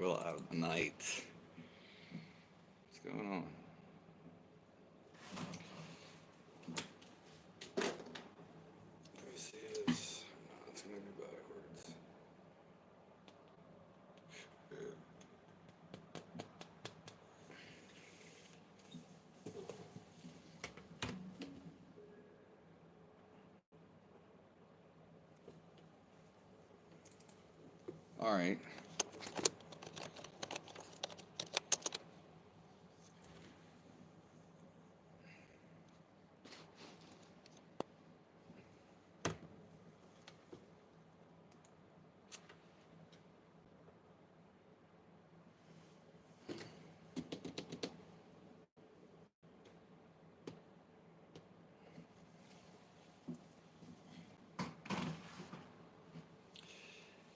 will out of the night. What's going on? Let me see this. No, it's gonna be backwards. All right.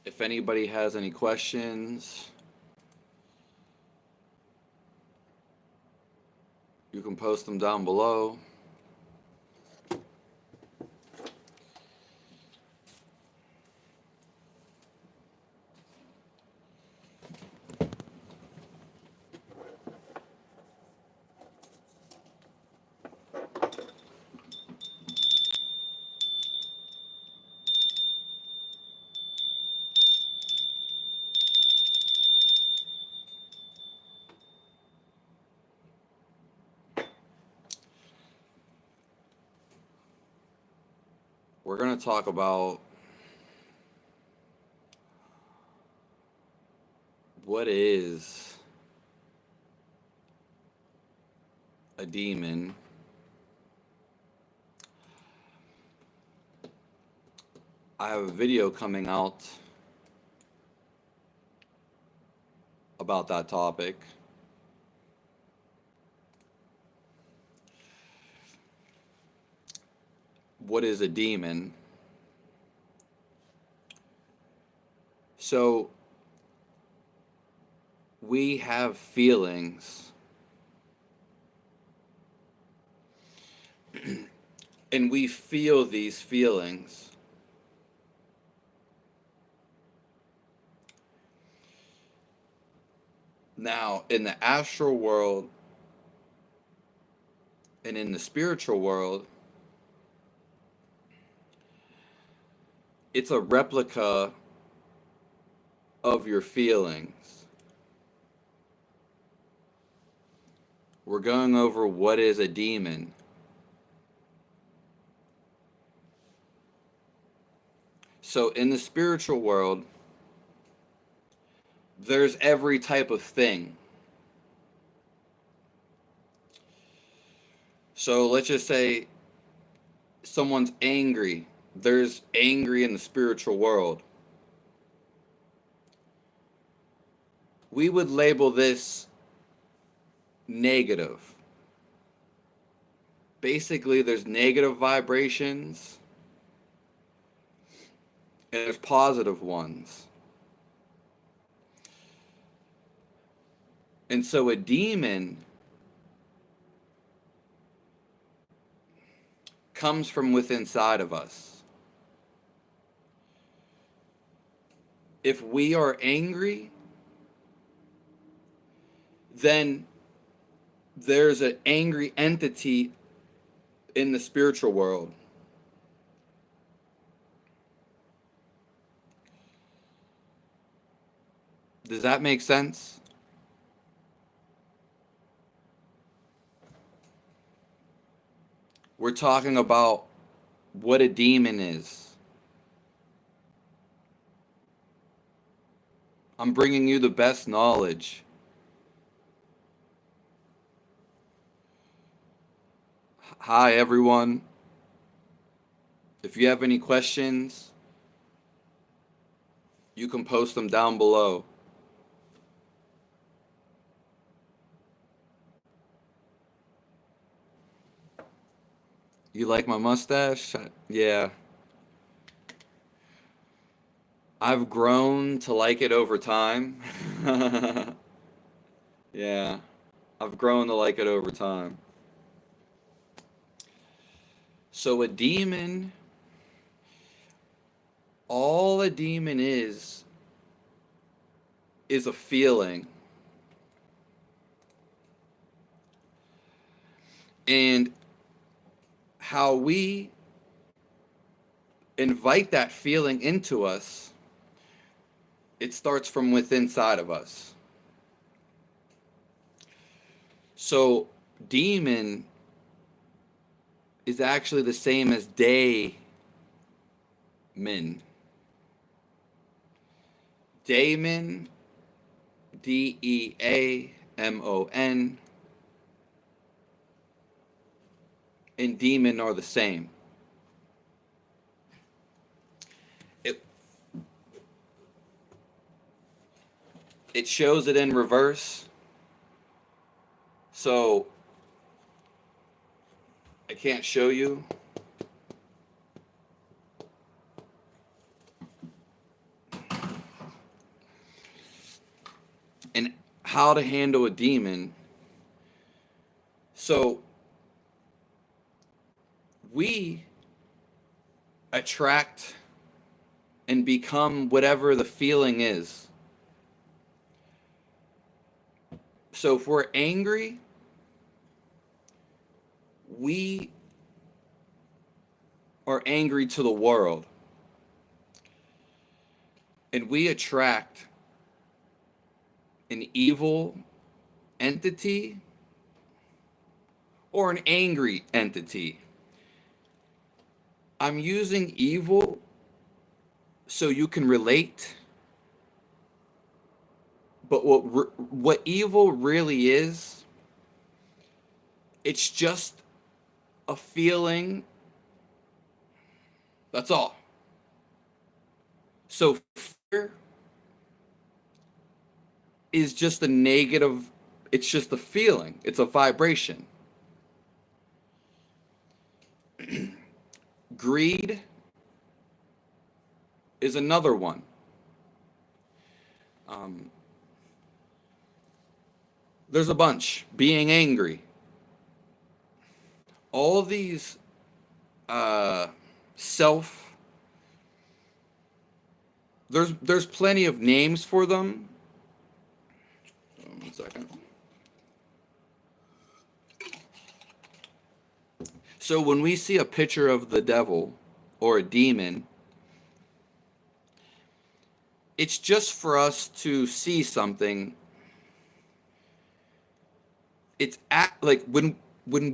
If anybody has any questions, you can post them down below. We're going to talk about what is a demon. I have a video coming out about that topic. What is a demon? So, we have feelings, and we feel these feelings. Now, in the astral world and in the spiritual world, it's a replica of your feelings. We're going over what is a demon. So in the spiritual world, there's every type of thing. So let's just say someone's angry. There's angry in the spiritual world. We would label this negative. Basically, there's negative vibrations and there's positive ones. And so a demon comes from within inside of us. If we are angry, then there's an angry entity in the spiritual world. Does that make sense? We're talking about what a demon is. I'm bringing you the best knowledge. Hi, everyone. If you have any questions, you can post them down below. You like my mustache? Yeah. I've grown to like it over time. Yeah. I've grown to like it over time. So a demon, all a demon is is a feeling. And how we invite that feeling into us, it starts from within inside of us. So demon is actually the same as daemon. Daemon, Deamon, and demon are the same. It shows it in reverse. So I can't show you. And how to handle a demon. So we attract and become whatever the feeling is. So if we're angry, we are angry to the world. And we attract an evil entity or an angry entity. I'm using evil so you can relate. But what evil really is, it's just a feeling. That's all. So fear is just a negative, it's just a feeling. It's a vibration. Greed is another one. There's a bunch. Being angry. All these there's plenty of names for them. 1 second. So when we see a picture of the devil or a demon, it's just for us to see something. It's like when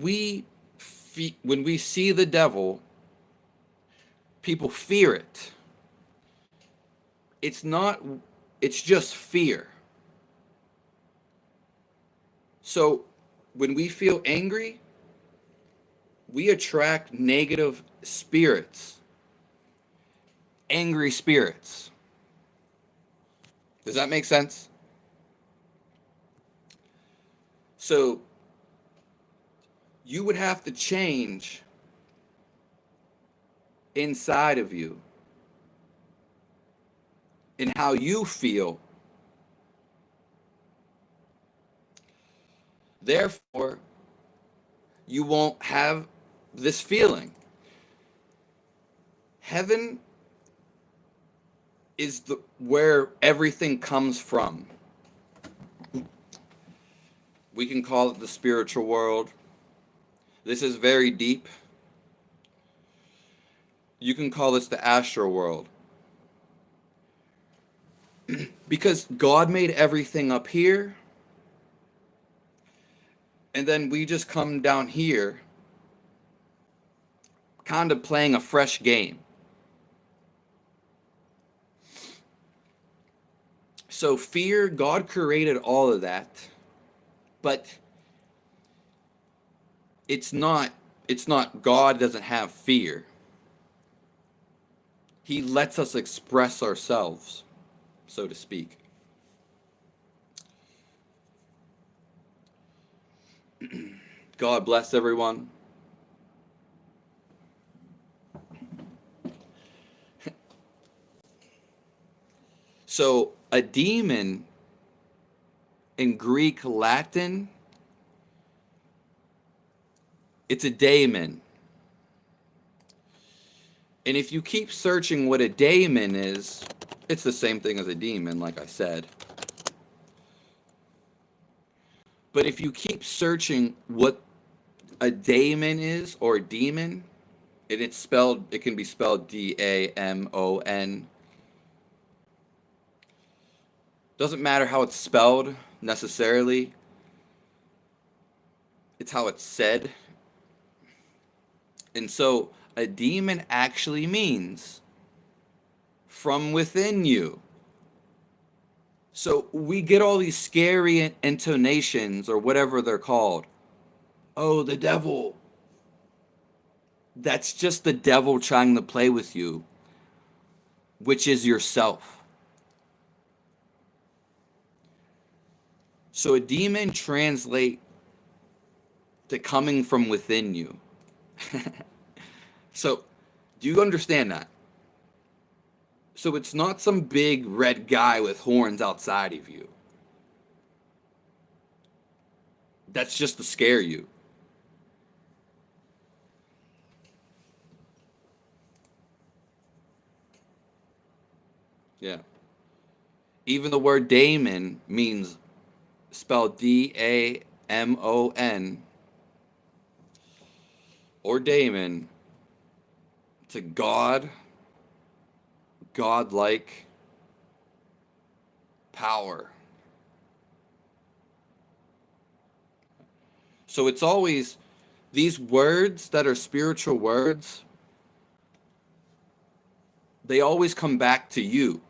we see the devil, people fear it. It's just fear. So when we feel angry, we attract negative spirits, angry spirits. Does that make sense? So you would have to change inside of you in how you feel. Therefore, you won't have this feeling. Heaven is where everything comes from. We can call it the spiritual world. This is very deep. You can call this the astral world. Because God made everything up here, and then we just come down here, kind of playing a fresh game. So fear, God created all of that, but it's not God doesn't have fear. He lets us express ourselves, so to speak. God bless everyone. So a demon in Greek, Latin, it's a daemon. And if you keep searching what a daemon is, it's the same thing as a demon, like I said. But if you keep searching what a daemon is, or a demon, and it can be spelled Damon. Doesn't matter how it's spelled necessarily, it's how it's said. And so a demon actually means from within you. So we get all these scary intonations, or whatever they're called. Oh, the devil. That's just the devil trying to play with you, which is yourself. So a demon translate to coming from within you. So, do you understand that? So it's not some big red guy with horns outside of you. That's just to scare you. Yeah. Even the word daemon means spelled Damon, or daemon, to God, godlike power. So it's always these words that are spiritual words, they always come back to you.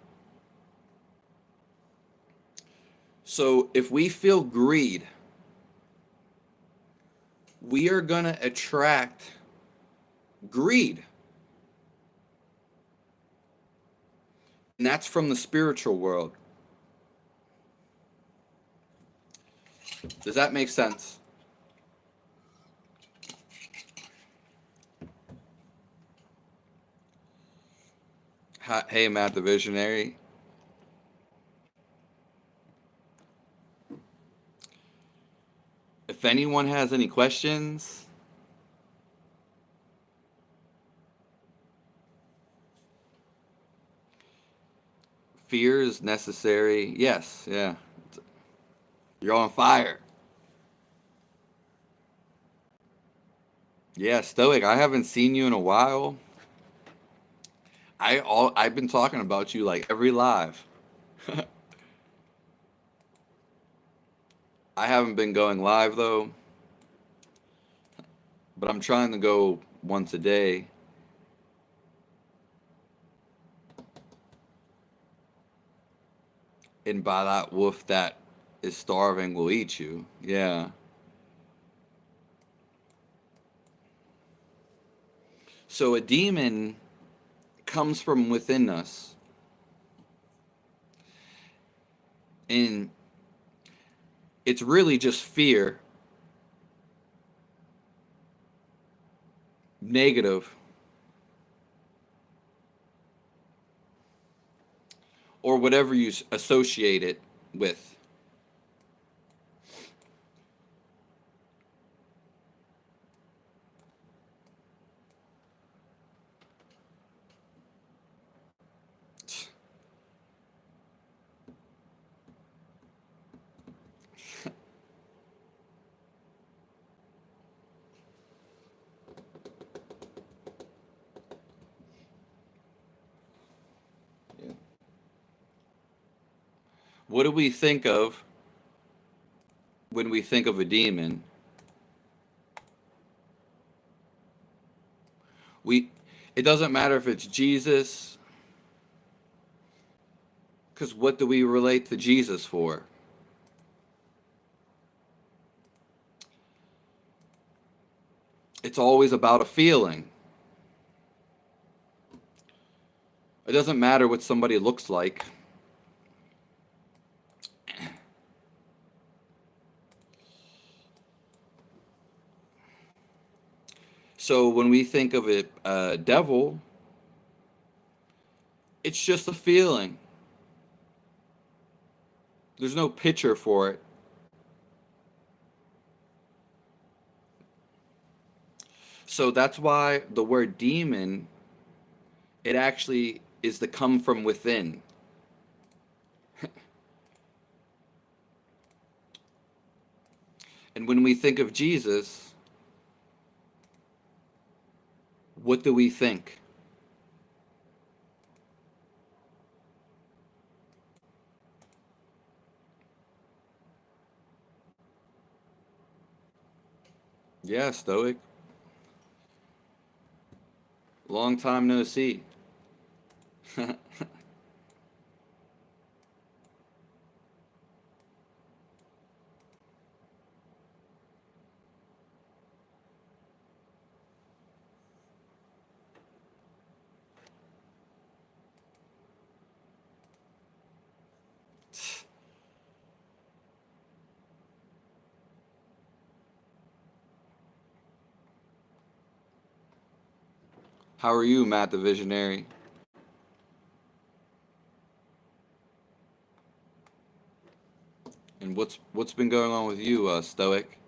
So if we feel greed, we are going to attract greed. And that's from the spiritual world. Does that make sense? Hey, Matt the Visionary. If anyone has any questions, fear is necessary. Yes, yeah. You're on fire. Yeah, Stoic, I haven't seen you in a while. I've been talking about you like every live. I haven't been going live though, but I'm trying to go once a day. And by that wolf that is starving will eat you. Yeah. So a demon comes from within us. And it's really just fear, negative, or whatever you associate it with. Yeah. What do we think of when we think of a demon? We it doesn't matter if it's Jesus, because what do we relate to Jesus for? It's always about a feeling. It doesn't matter what somebody looks like. So when we think of it, devil, it's just a feeling. There's no picture for it. So that's why the word demon, it actually is to come from within. And when we think of Jesus, what do we think? Yeah, Stoic. Long time no see. How are you, Matt the Visionary? And what's been going on with you, Stoic?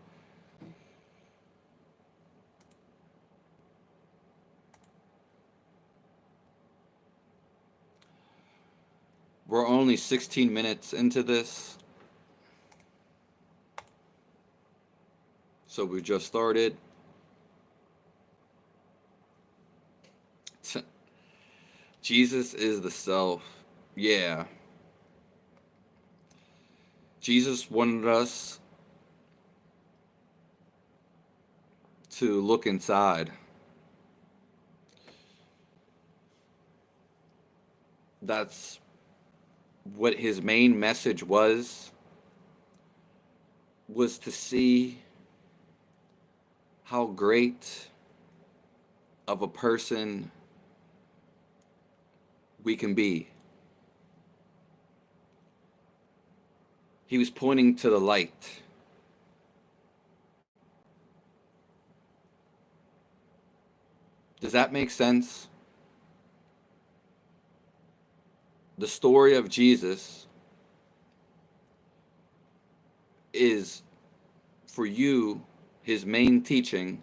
We're only 16 minutes into this, so we just started. Jesus is the self. Yeah. Jesus wanted us to look inside. That's what his main message was to see how great of a person we can be. He was pointing to the light. Does that make sense? The story of Jesus is, for you, his main teaching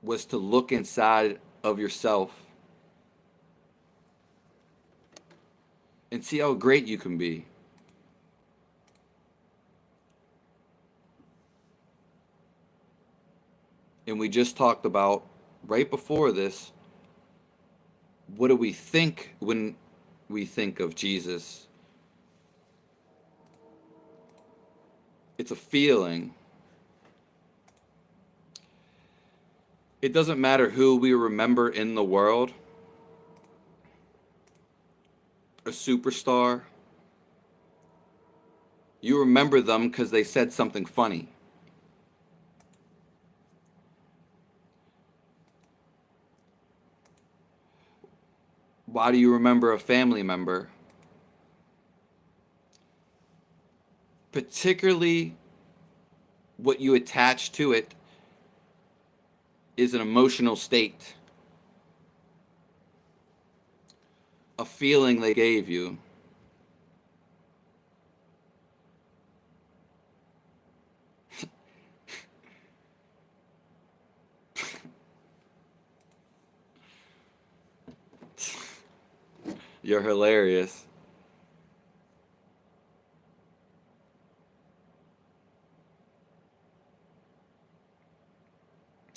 was to look inside of yourself and see how great you can be. And we just talked about, right before this, what do we think when we think of Jesus? It's a feeling. It doesn't matter who we remember in the world, a superstar. You remember them because they said something funny. Why do you remember a family member? Particularly, what you attach to it is an emotional state, a feeling they gave you. You're hilarious.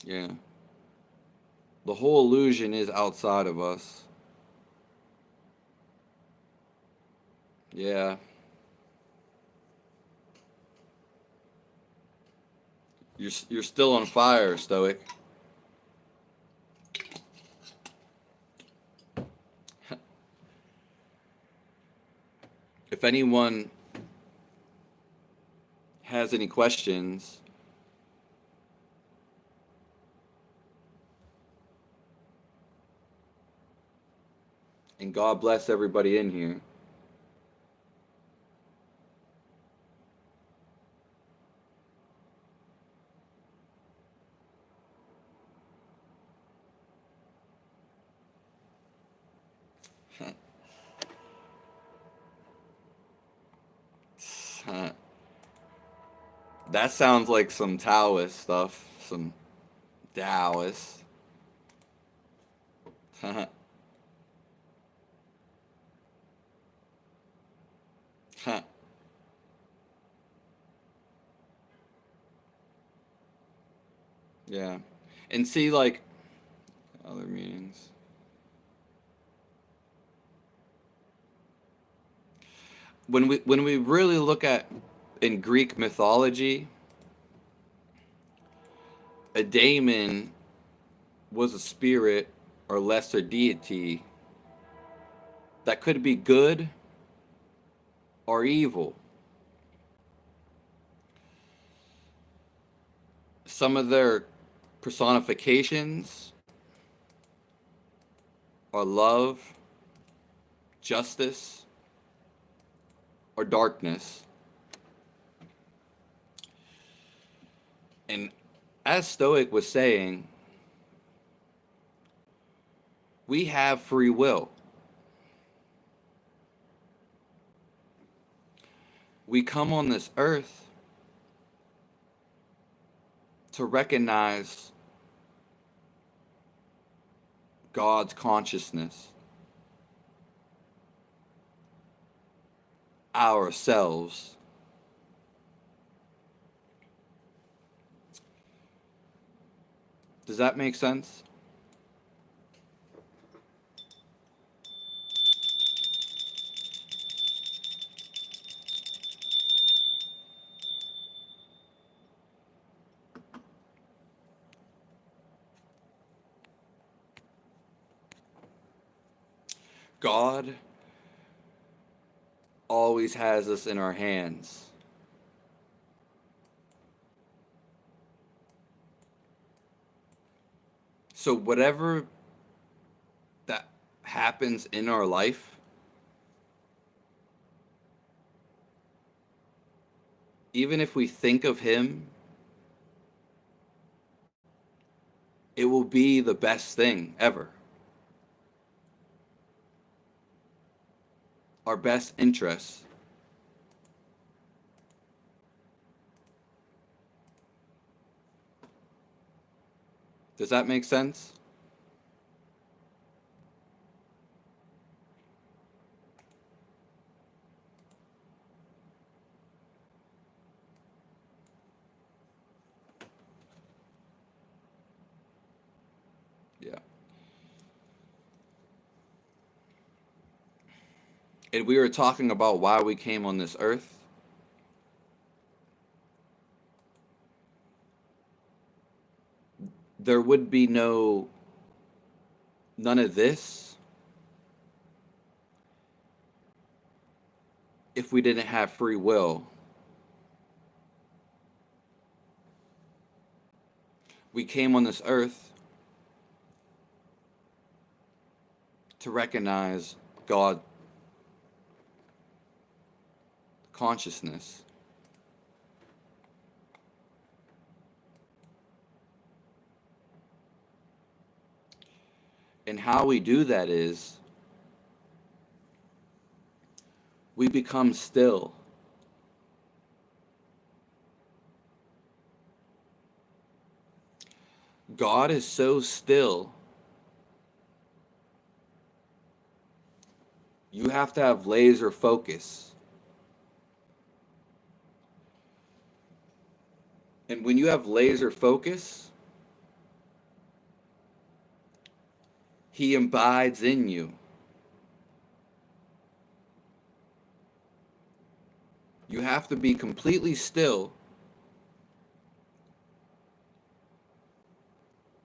Yeah. The whole illusion is outside of us. Yeah. You're still on fire, Stoic. If anyone has any questions, and God bless everybody in here. That sounds like some Taoist stuff, some Taoist. Yeah. And see, like, other meanings. When we really look at in Greek mythology, a daemon was a spirit or lesser deity that could be good or evil. Some of their personifications are love, justice, or darkness. And as Stoic was saying, we have free will. We come on this earth to recognize God's consciousness, ourselves. Does that make sense? God always has us in our hands. So whatever that happens in our life, even if we think of Him, it will be the best thing ever. Our best interests. Does that make sense? Yeah. And we were talking about why we came on this earth. There would be none of this if we didn't have free will. We came on this earth to recognize God consciousness. And how we do that is we become still. God is so still. You have to have laser focus. And when you have laser focus, He abides in you. You have to be completely still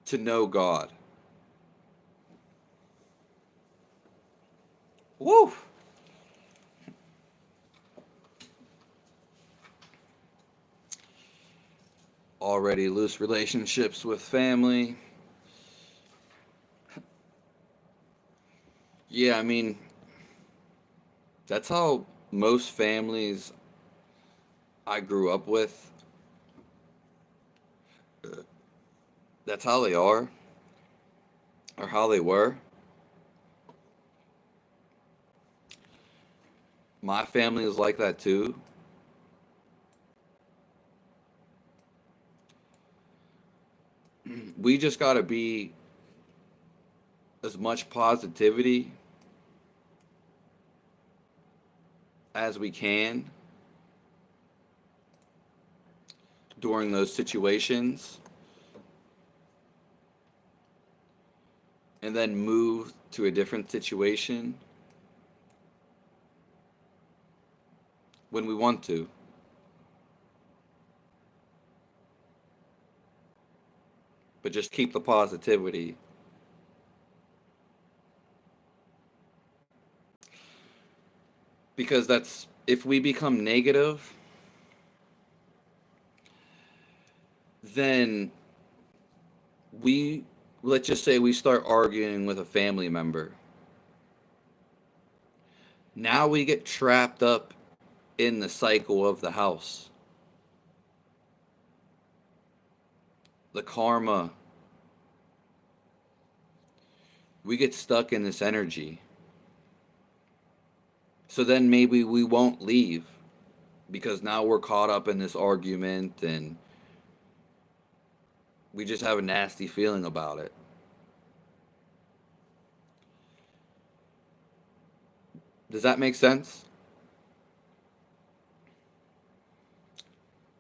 to know God. Woo! Already loose relationships with family. Yeah, I mean, that's how most families I grew up with, that's how they are, or how they were. My family is like that too. We just got to be as much positivity as we can during those situations. and then move to a different situation when we want to. But just keep the positivity. Because that's, if we become negative, then we, let's just say we start arguing with a family member. Now we get trapped up in the cycle of the house, the karma. We get stuck in this energy. So then maybe we won't leave because now we're caught up in this argument and we just have a nasty feeling about it. Does that make sense?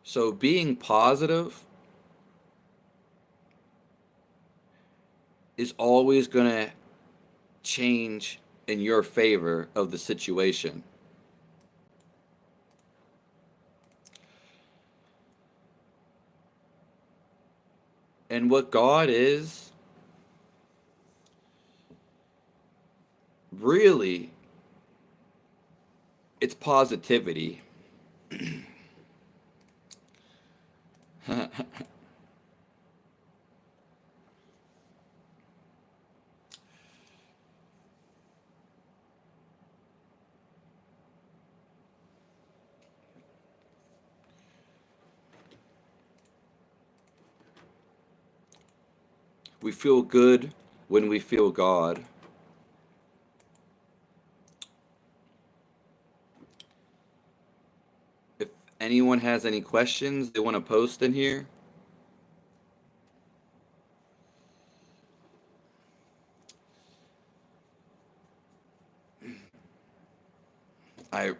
So being positive is always going to change in your favor of the situation. And what God is, really, it's positivity. We feel good when we feel God. If anyone has any questions they want to post in here, I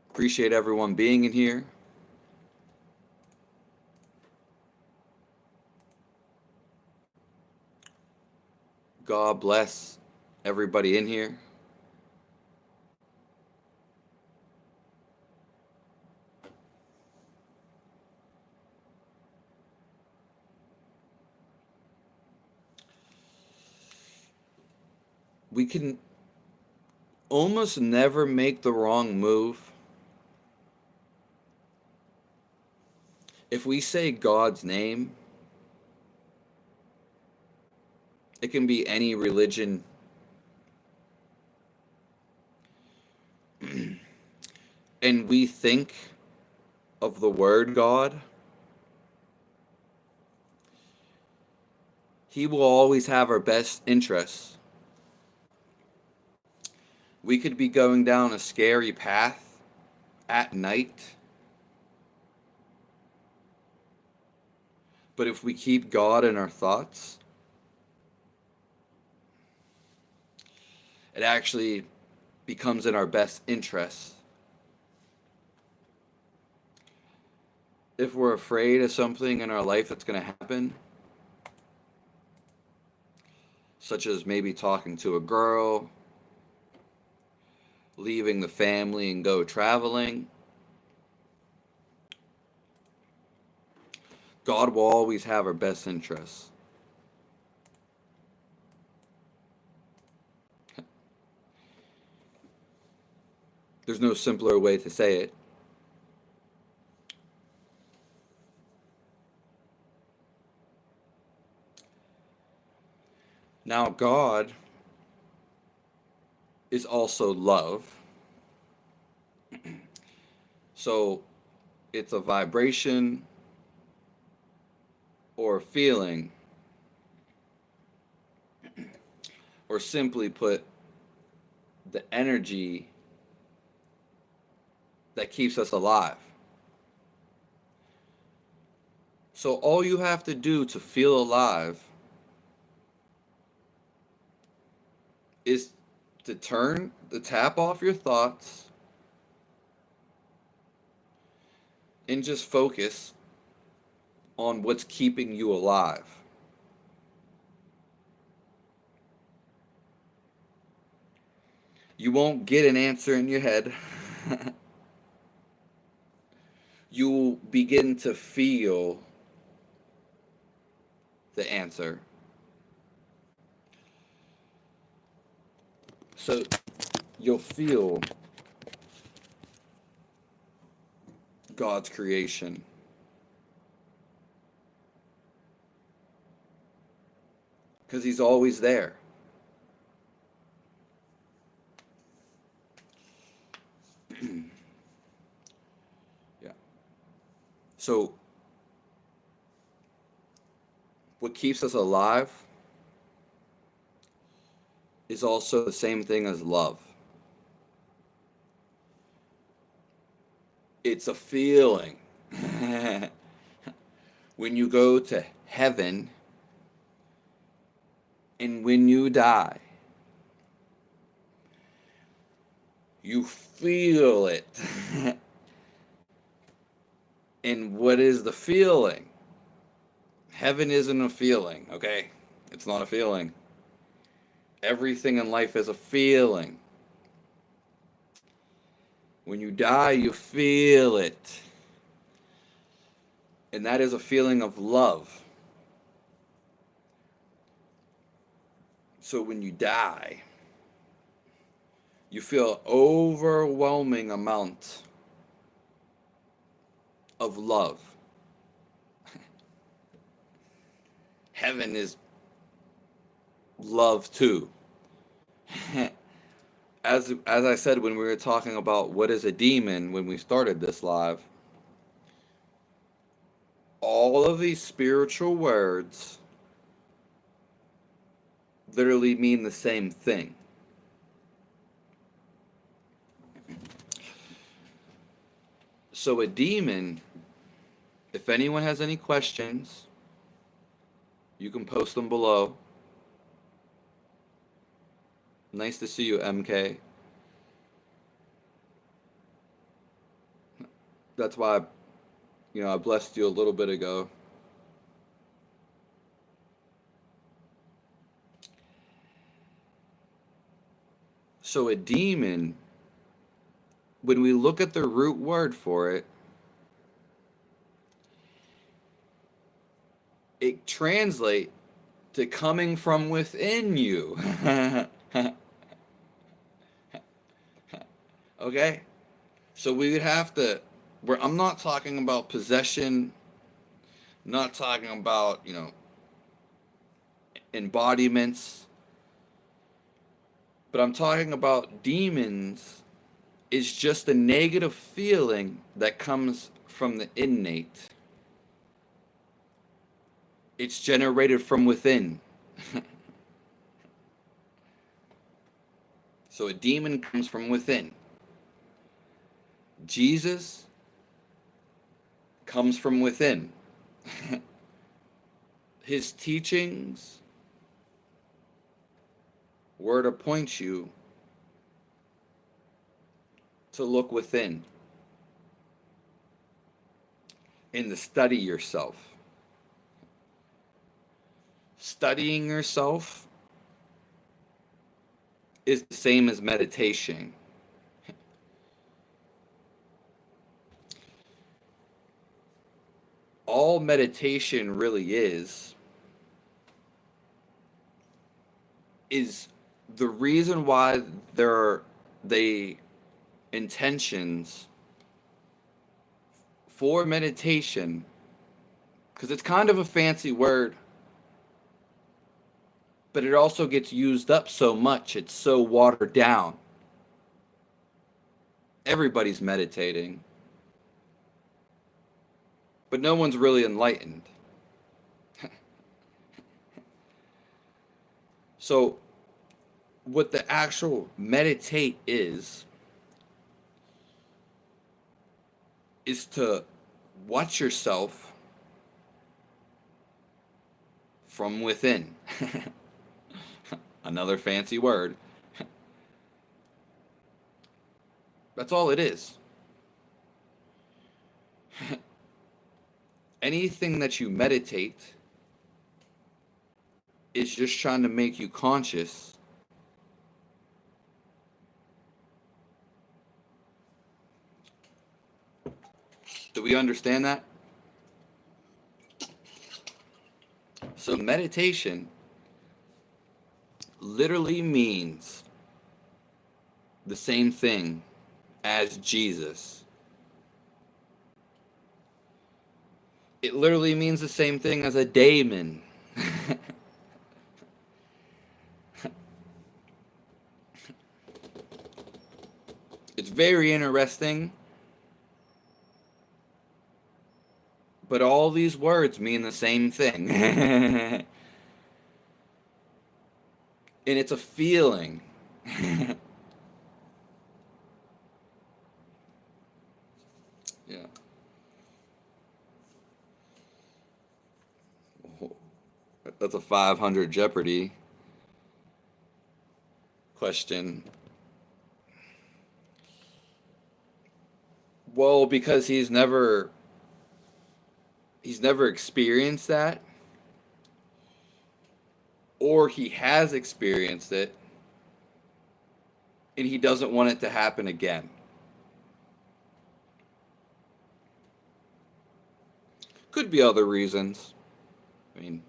appreciate everyone being in here. God bless everybody in here. We can almost never make the wrong move if we say God's name. It can be any religion. And we think of the word God, He will always have our best interests. We could be going down a scary path at night, but if we keep God in our thoughts, it actually becomes in our best interests. If we're afraid of something in our life that's going to happen, such as maybe talking to a girl, leaving the family and go traveling, God will always have our best interests. There's no simpler way to say it. Now, God is also love. So it's a vibration or a feeling, or simply put, the energy that keeps us alive. So all you have to do to feel alive is to turn the tap off your thoughts and just focus on what's keeping you alive. You won't get an answer in your head. You will begin to feel the answer. So you'll feel God's creation. Because he's always there. Yeah. So what keeps us alive is also the same thing as love. It's a feeling. When you go to heaven and when you die, you feel it. And what is the feeling? Heaven isn't a feeling, okay? It's not a feeling. Everything in life is a feeling. When you die, you feel it. And that is a feeling of love. So when you die, you feel overwhelming amount of love. Heaven is love too. As I said when we were talking about what is a demon when we started this live, all of these spiritual words literally mean the same thing. So a demon, if anyone has any questions, you can post them below. Nice to see you, MK. That's why, I blessed you a little bit ago. So a demon, when we look at the root word for it, it translates to coming from within you. Okay? So we would have to, I'm not talking about possession, not talking about, embodiments, but I'm talking about demons is just a negative feeling that comes from the innate. It's generated from within. So a demon comes from within. Jesus comes from within. His teachings were to point you to look within and to study yourself. Studying yourself is the same as meditation. All meditation really is the reason why the intentions for meditation, because it's kind of a fancy word, but it also gets used up so much, it's so watered down. Everybody's meditating, but no one's really enlightened. So what the actual meditate is to watch yourself from within. Another fancy word. That's all it is. Anything that you meditate is just trying to make you conscious Do we understand that? So meditation literally means the same thing as Jesus. It literally means the same thing as a daemon. It's very interesting, but all these words mean the same thing. And it's a feeling. Yeah. That's a 500 Jeopardy question. Well, because he's never experienced that, or he has experienced it and he doesn't want it to happen again. Could be other reasons. I mean,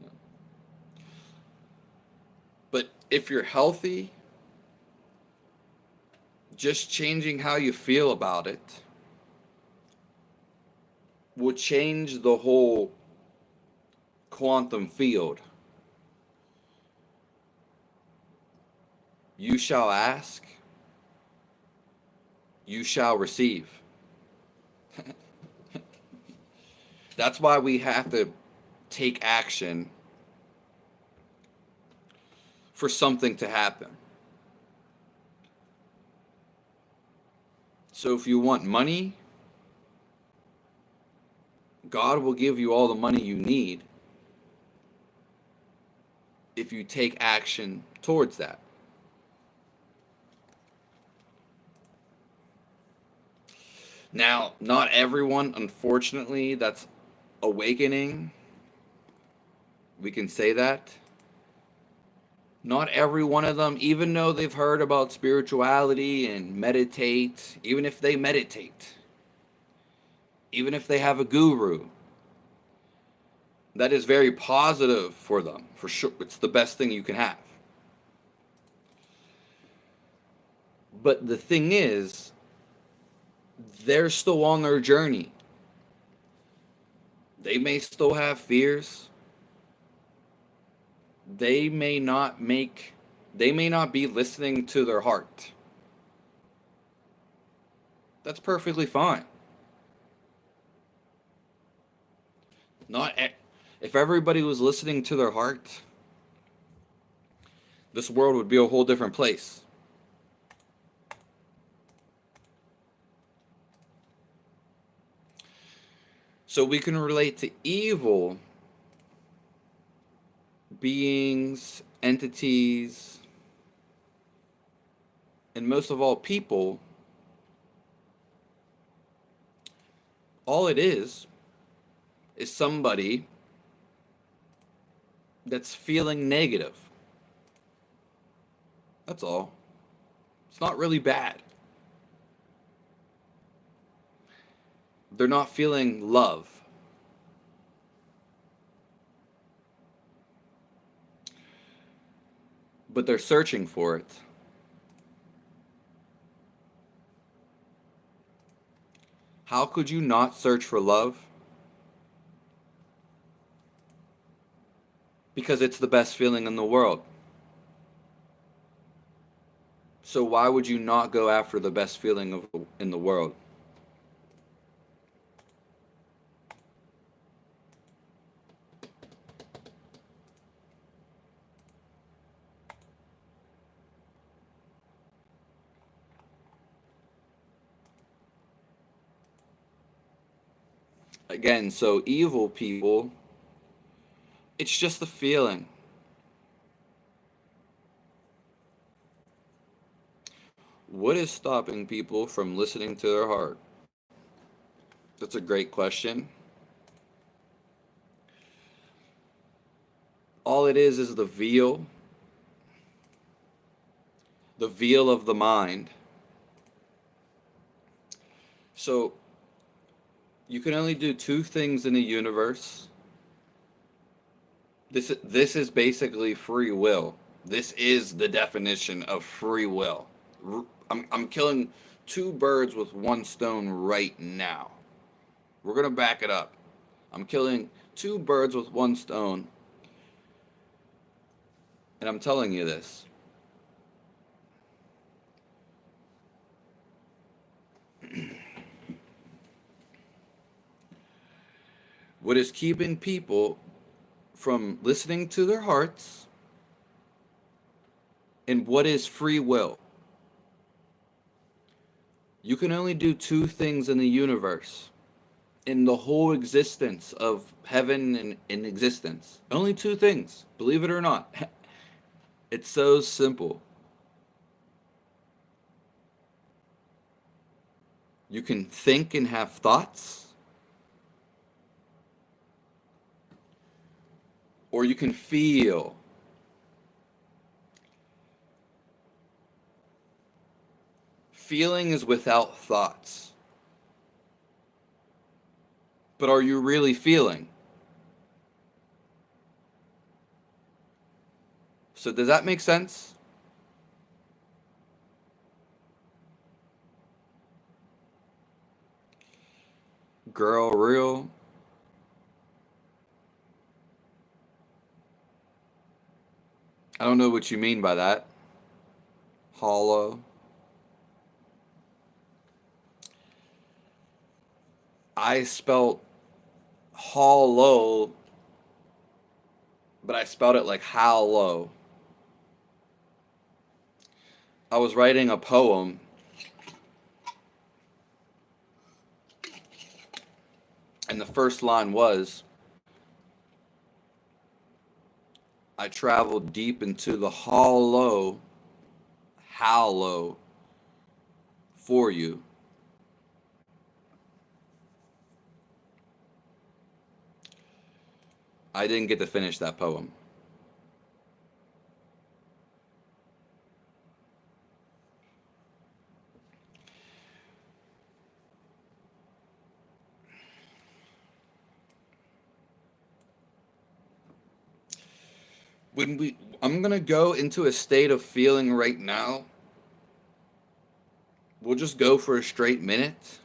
yeah. But if you're healthy, just changing how you feel about it will change the whole quantum field. You shall ask, you shall receive. That's why we have to take action for something to happen. So if you want money, God will give you all the money you need if you take action towards that. Now, not everyone, unfortunately, that's awakening. We can say that. Not every one of them, even though they've heard about spirituality and meditate, even if they meditate, even if they have a guru, that is very positive for them, for sure. It's the best thing you can have. But the thing is, they're still on their journey. They may still have fears. They may not be listening to their heart. That's perfectly fine. Not if everybody was listening to their heart, this world would be a whole different place. So we can relate to evil beings, entities, and most of all people. All it is somebody that's feeling negative. That's all. It's not really bad. They're not feeling love. But they're searching for it. How could you not search for love? Because it's the best feeling in the world. So why would you not go after the best feeling in the world? Again, so evil people, it's just a feeling. What is stopping people from listening to their heart? That's a great question. All it is the veil of the mind. So you can only do two things in the universe. This is basically free will. This is the definition of free will. I'm killing two birds with one stone right now. We're gonna back it up. I'm killing two birds with one stone, and I'm telling you this. What is keeping people from listening to their hearts, and what is free will? You can only do two things in the universe, in the whole existence of heaven and in existence. Only two things, believe it or not. It's so simple. You can think and have thoughts, or you can feel. Feeling is without thoughts. But are you really feeling? So does that make sense? Girl, real. I don't know what you mean by that. Hollow. I spelt hollow, but I spelled it like how low. I was writing a poem, and the first line was, I traveled deep into the hollow, for you. I didn't get to finish that poem. I'm gonna go into a state of feeling right now. We'll just go for a straight minute.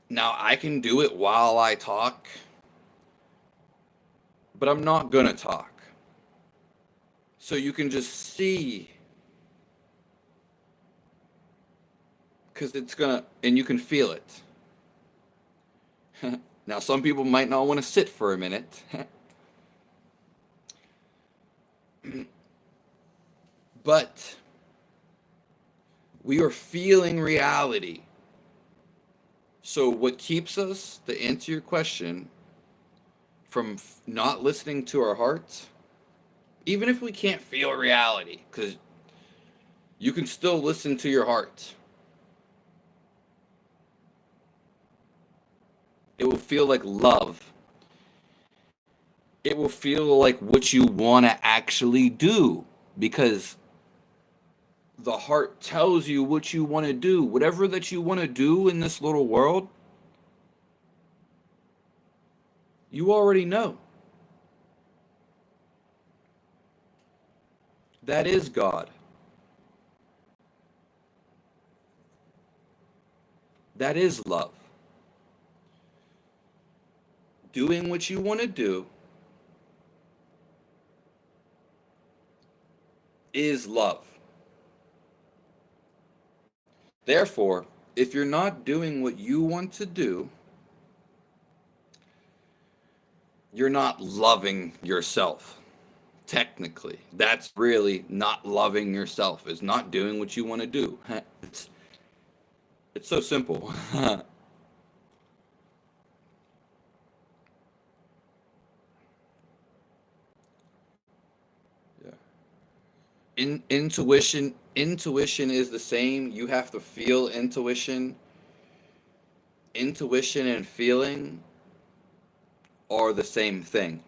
Now I can do it while I talk, but I'm not gonna talk. So you can just see, because it's gonna, and you can feel it. Now some people might not want to sit for a minute. But we are feeling reality. So what keeps us, to answer your question, from not listening to our hearts, even if we can't feel reality, because you can still listen to your heart. It will feel like love. It will feel like what you want to actually do, because the heart tells you what you want to do. Whatever that you want to do in this little world, you already know. That is God. That is love. Doing what you want to do is love. Therefore, if you're not doing what you want to do, you're not loving yourself. Technically, that's really not loving yourself, is not doing what you want to do. It's so simple. Yeah. Intuition is the same. You have to feel intuition. Intuition and feeling are the same thing.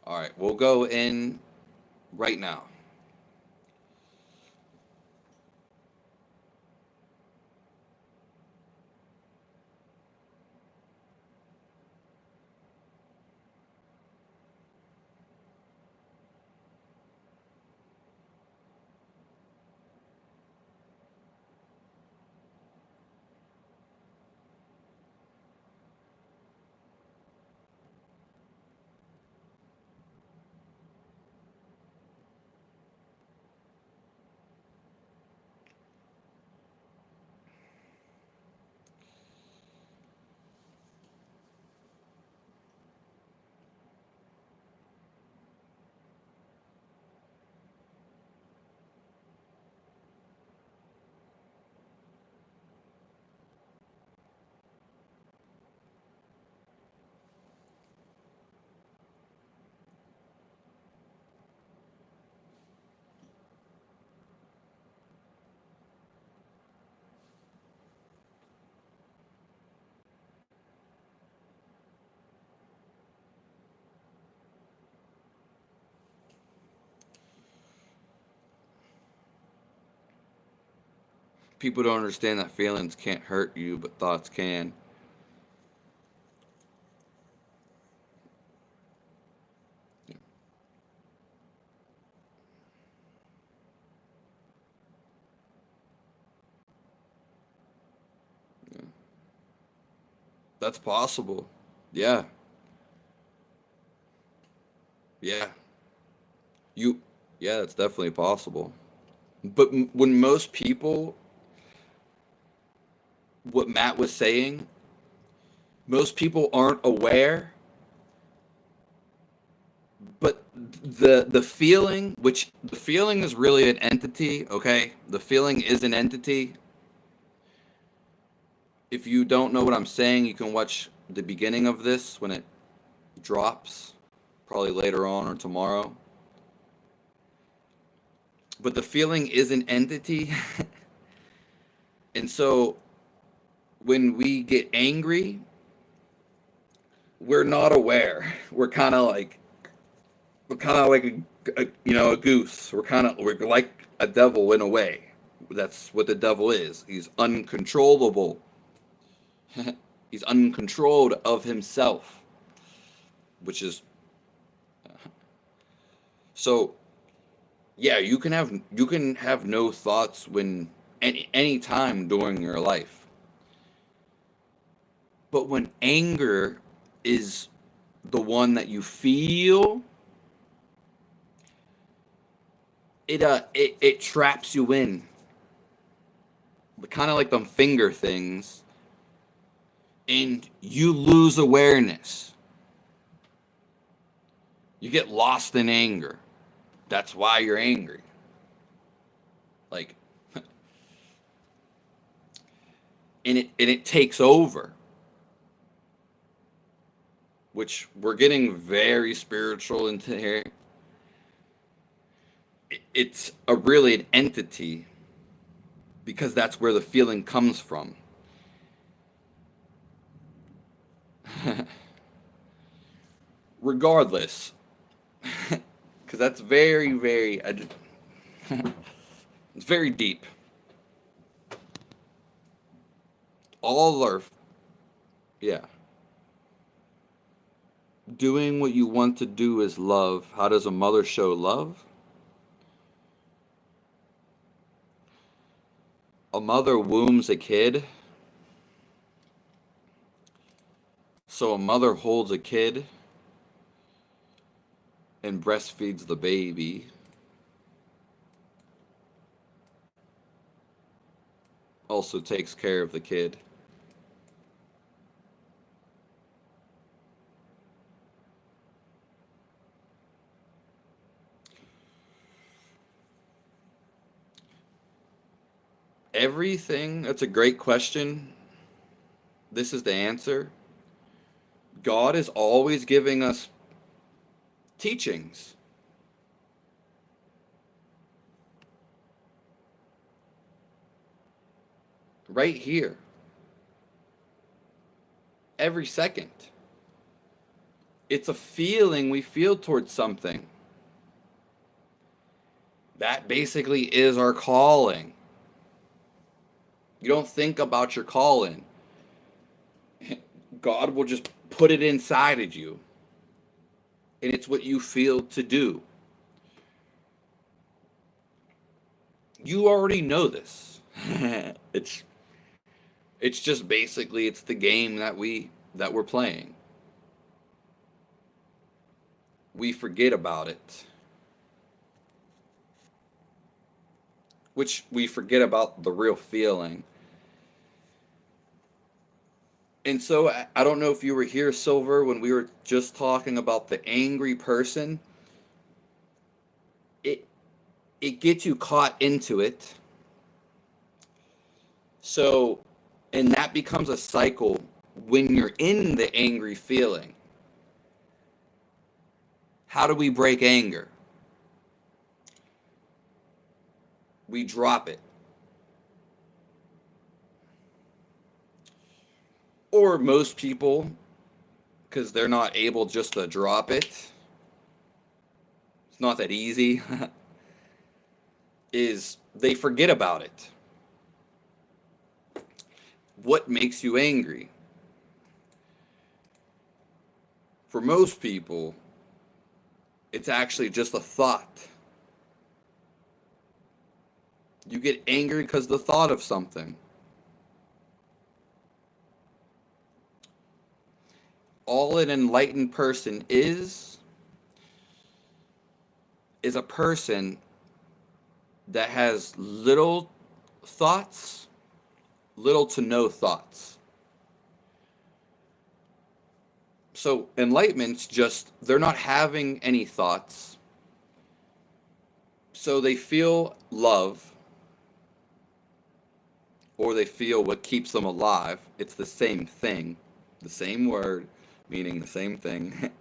All right, we'll go in right now. People don't understand that feelings can't hurt you, but thoughts can. Yeah, yeah. That's possible. Yeah, yeah. You, yeah, that's definitely possible. But when most people, what Matt was saying, most people aren't aware, but the feeling, which the feeling is really an entity, okay? The feeling is an entity. If you don't know what I'm saying, you can watch the beginning of this when it drops, probably later on or tomorrow. But the feeling is an entity. And so when we get angry, we're not aware. We're kind of like a goose. We're like a devil in a way. That's what the devil is. He's uncontrollable. He's uncontrolled of himself, which is so. Yeah, you can have no thoughts when any time during your life, but when anger is the one that you feel, it traps you in, kind of like them finger things, and you lose awareness. You get lost in anger. That's why you're angry. Like, and it takes over, which we're getting very spiritual into here. It's a really an entity because that's where the feeling comes from. Regardless, because that's very, very, it's very deep. All our, yeah. Doing what you want to do is love. How does a mother show love? A mother wombs a kid, so a mother holds a kid and breastfeeds the baby, also takes care of the kid. Everything, that's a great question. This is the answer. God is always giving us teachings. Right here, every second. It's a feeling we feel towards something. That basically is our calling. You don't think about your calling. God will just put it inside of you. And it's what you feel to do. You already know this. it's it's just basically it's the game that we're playing. We forget about it. Which we forget about the real feeling. And so I don't know if you were here, Silver, when we were just talking about the angry person. It it gets you caught into it. So, and that becomes a cycle when you're in the angry feeling. How do we break anger? We drop it. Or most people, because they're not able just to drop it, it's not that easy, is they forget about it. What makes you angry? For most people, it's actually just a thought. You get angry because of the thought of something. All an enlightened person is a person that has little thoughts, little to no thoughts. So enlightenment's just, they're not having any thoughts. So they feel love, or they feel what keeps them alive. It's the same thing, the same word, meaning the same thing.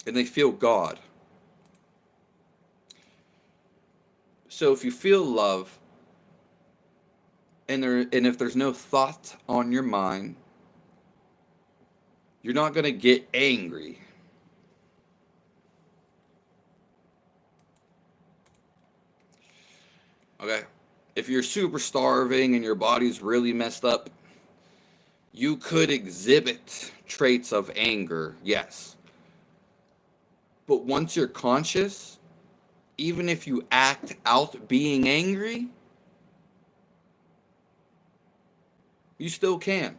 And they feel God. So if you feel love, and if there's no thought on your mind, you're not going to get angry. Okay? If you're super starving and your body's really messed up, you could exhibit traits of anger, yes. But once you're conscious, even if you act out being angry, you still can.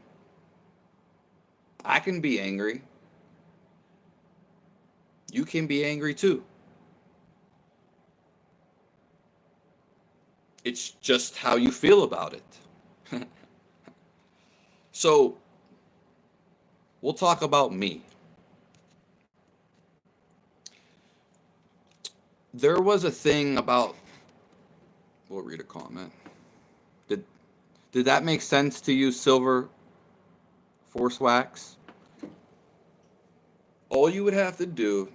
I can be angry. You can be angry too. It's just how you feel about it. So, we'll talk about me. There was a thing about, we'll read a comment. Did that make sense to you, Silver Force Wax? All you would have to do,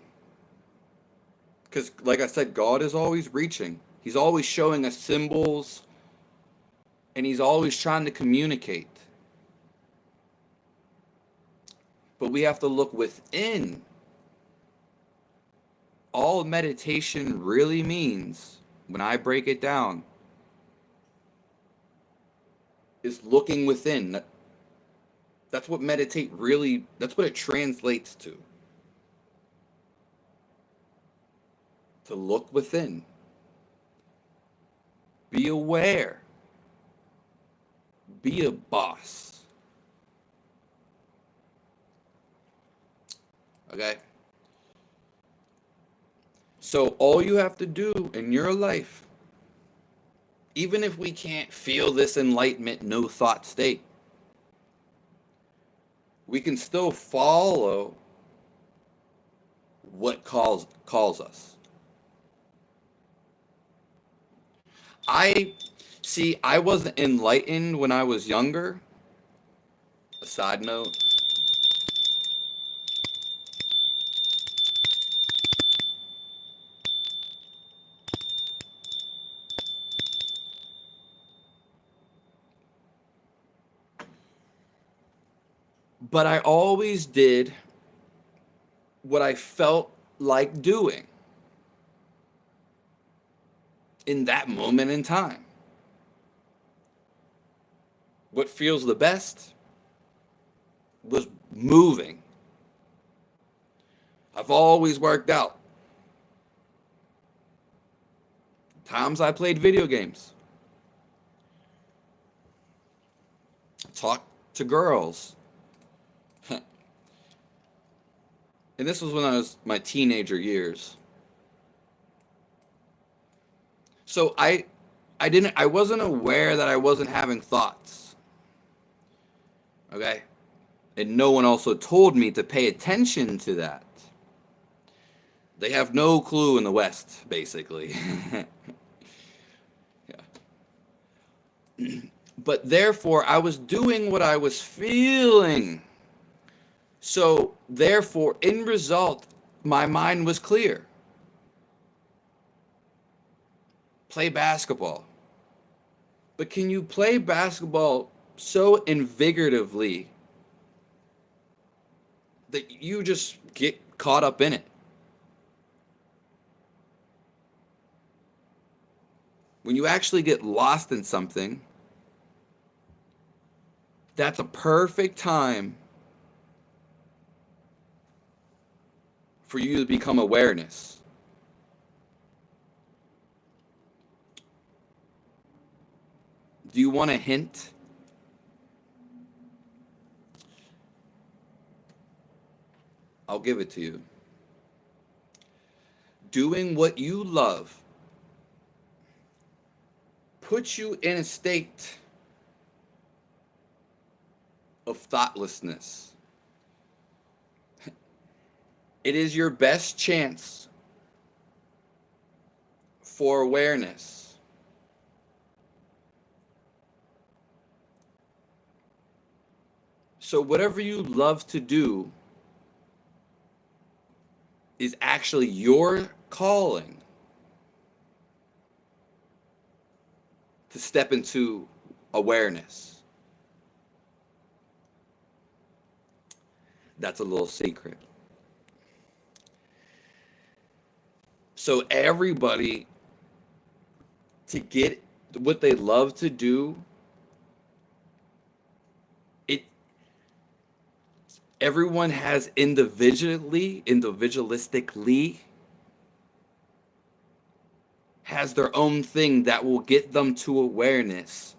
because like I said, God is always reaching. He's always showing us symbols, and he's always trying to communicate. But we have to look within. All meditation really means, when I break it down, is looking within. That's what meditate really, that's what it translates to. To look within. Be aware. Be a boss. Okay? So all you have to do in your life, even if we can't feel this enlightenment, no thought state, we can still follow what calls us. I wasn't enlightened when I was younger. A side note. But I always did what I felt like doing in that moment in time. What feels the best was moving. I've always worked out. Times I played video games. Talked to girls. And this was when I was my teenager years. So I wasn't aware that I wasn't having thoughts. Okay? And no one also told me to pay attention to that. They have no clue in the West, basically. Yeah. But therefore, I was doing what I was feeling. So, therefore, in result, my mind was clear. Play basketball. But can you play basketball so invigoratively that you just get caught up in it? When you actually get lost in something, that's a perfect time for you to become awareness. Do you want a hint? I'll give it to you. Doing what you love puts you in a state of thoughtlessness. It is your best chance for awareness. So, whatever you love to do is actually your calling to step into awareness. That's a little secret. So, everybody, to get what they love to do, everyone has individualistically has their own thing that will get them to awareness.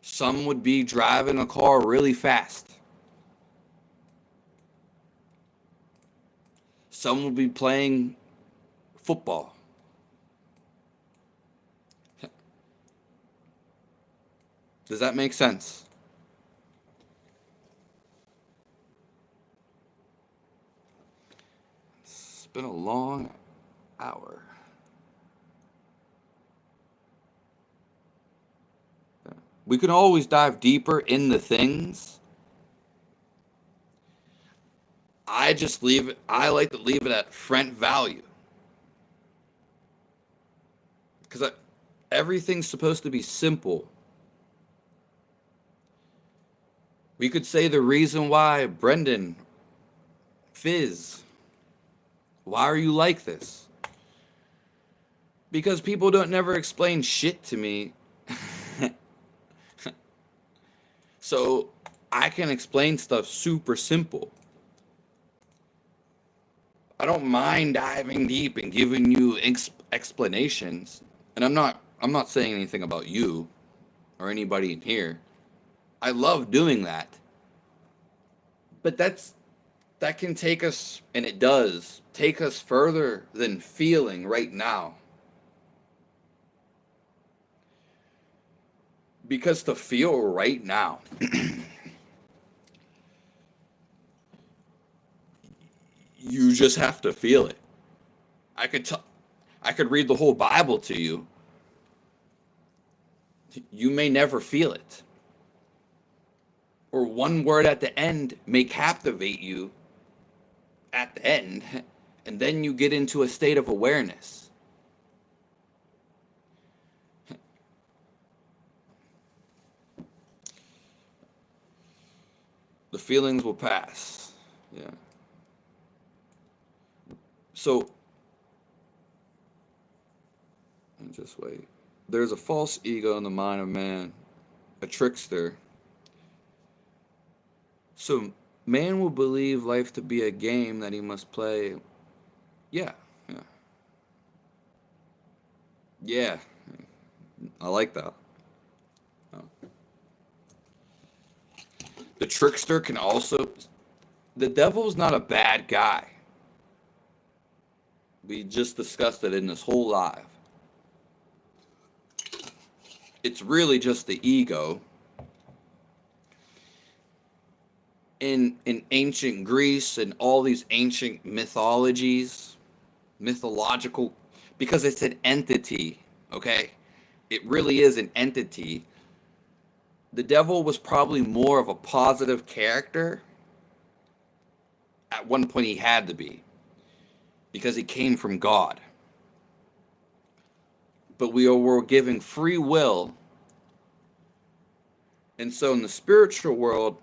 Some would be driving a car really fast. Some would be playing football. Does that make sense? It's been a long hour. We can always dive deeper in the things. I like to leave it at friend value. Because everything's supposed to be simple. We could say the reason why, Brendan, Fizz, why are you like this? Because people don't never explain shit to me. So I can explain stuff super simple. I don't mind diving deep and giving you explanations. And I'm not saying anything about you or anybody in here. I love doing that. But that can take us, and it does, take us further than feeling right now. Because to feel right now, you just have to feel it. I could read the whole Bible to you. You may never feel it. Or one word at the end may captivate you at the end, and then you get into a state of awareness. The feelings will pass. Yeah. So, just wait. There's a false ego in the mind of man, a trickster. So, man will believe life to be a game that he must play. Yeah. Yeah. I like that. Oh. The trickster can also. The devil's not a bad guy. We just discussed it in this whole live. It's really just the ego. In ancient Greece and all these ancient mythological, because it's an entity, okay? It really is an entity. The devil was probably more of a positive character. At one point he had to be, because he came from God. But we were given free will. And so in the spiritual world,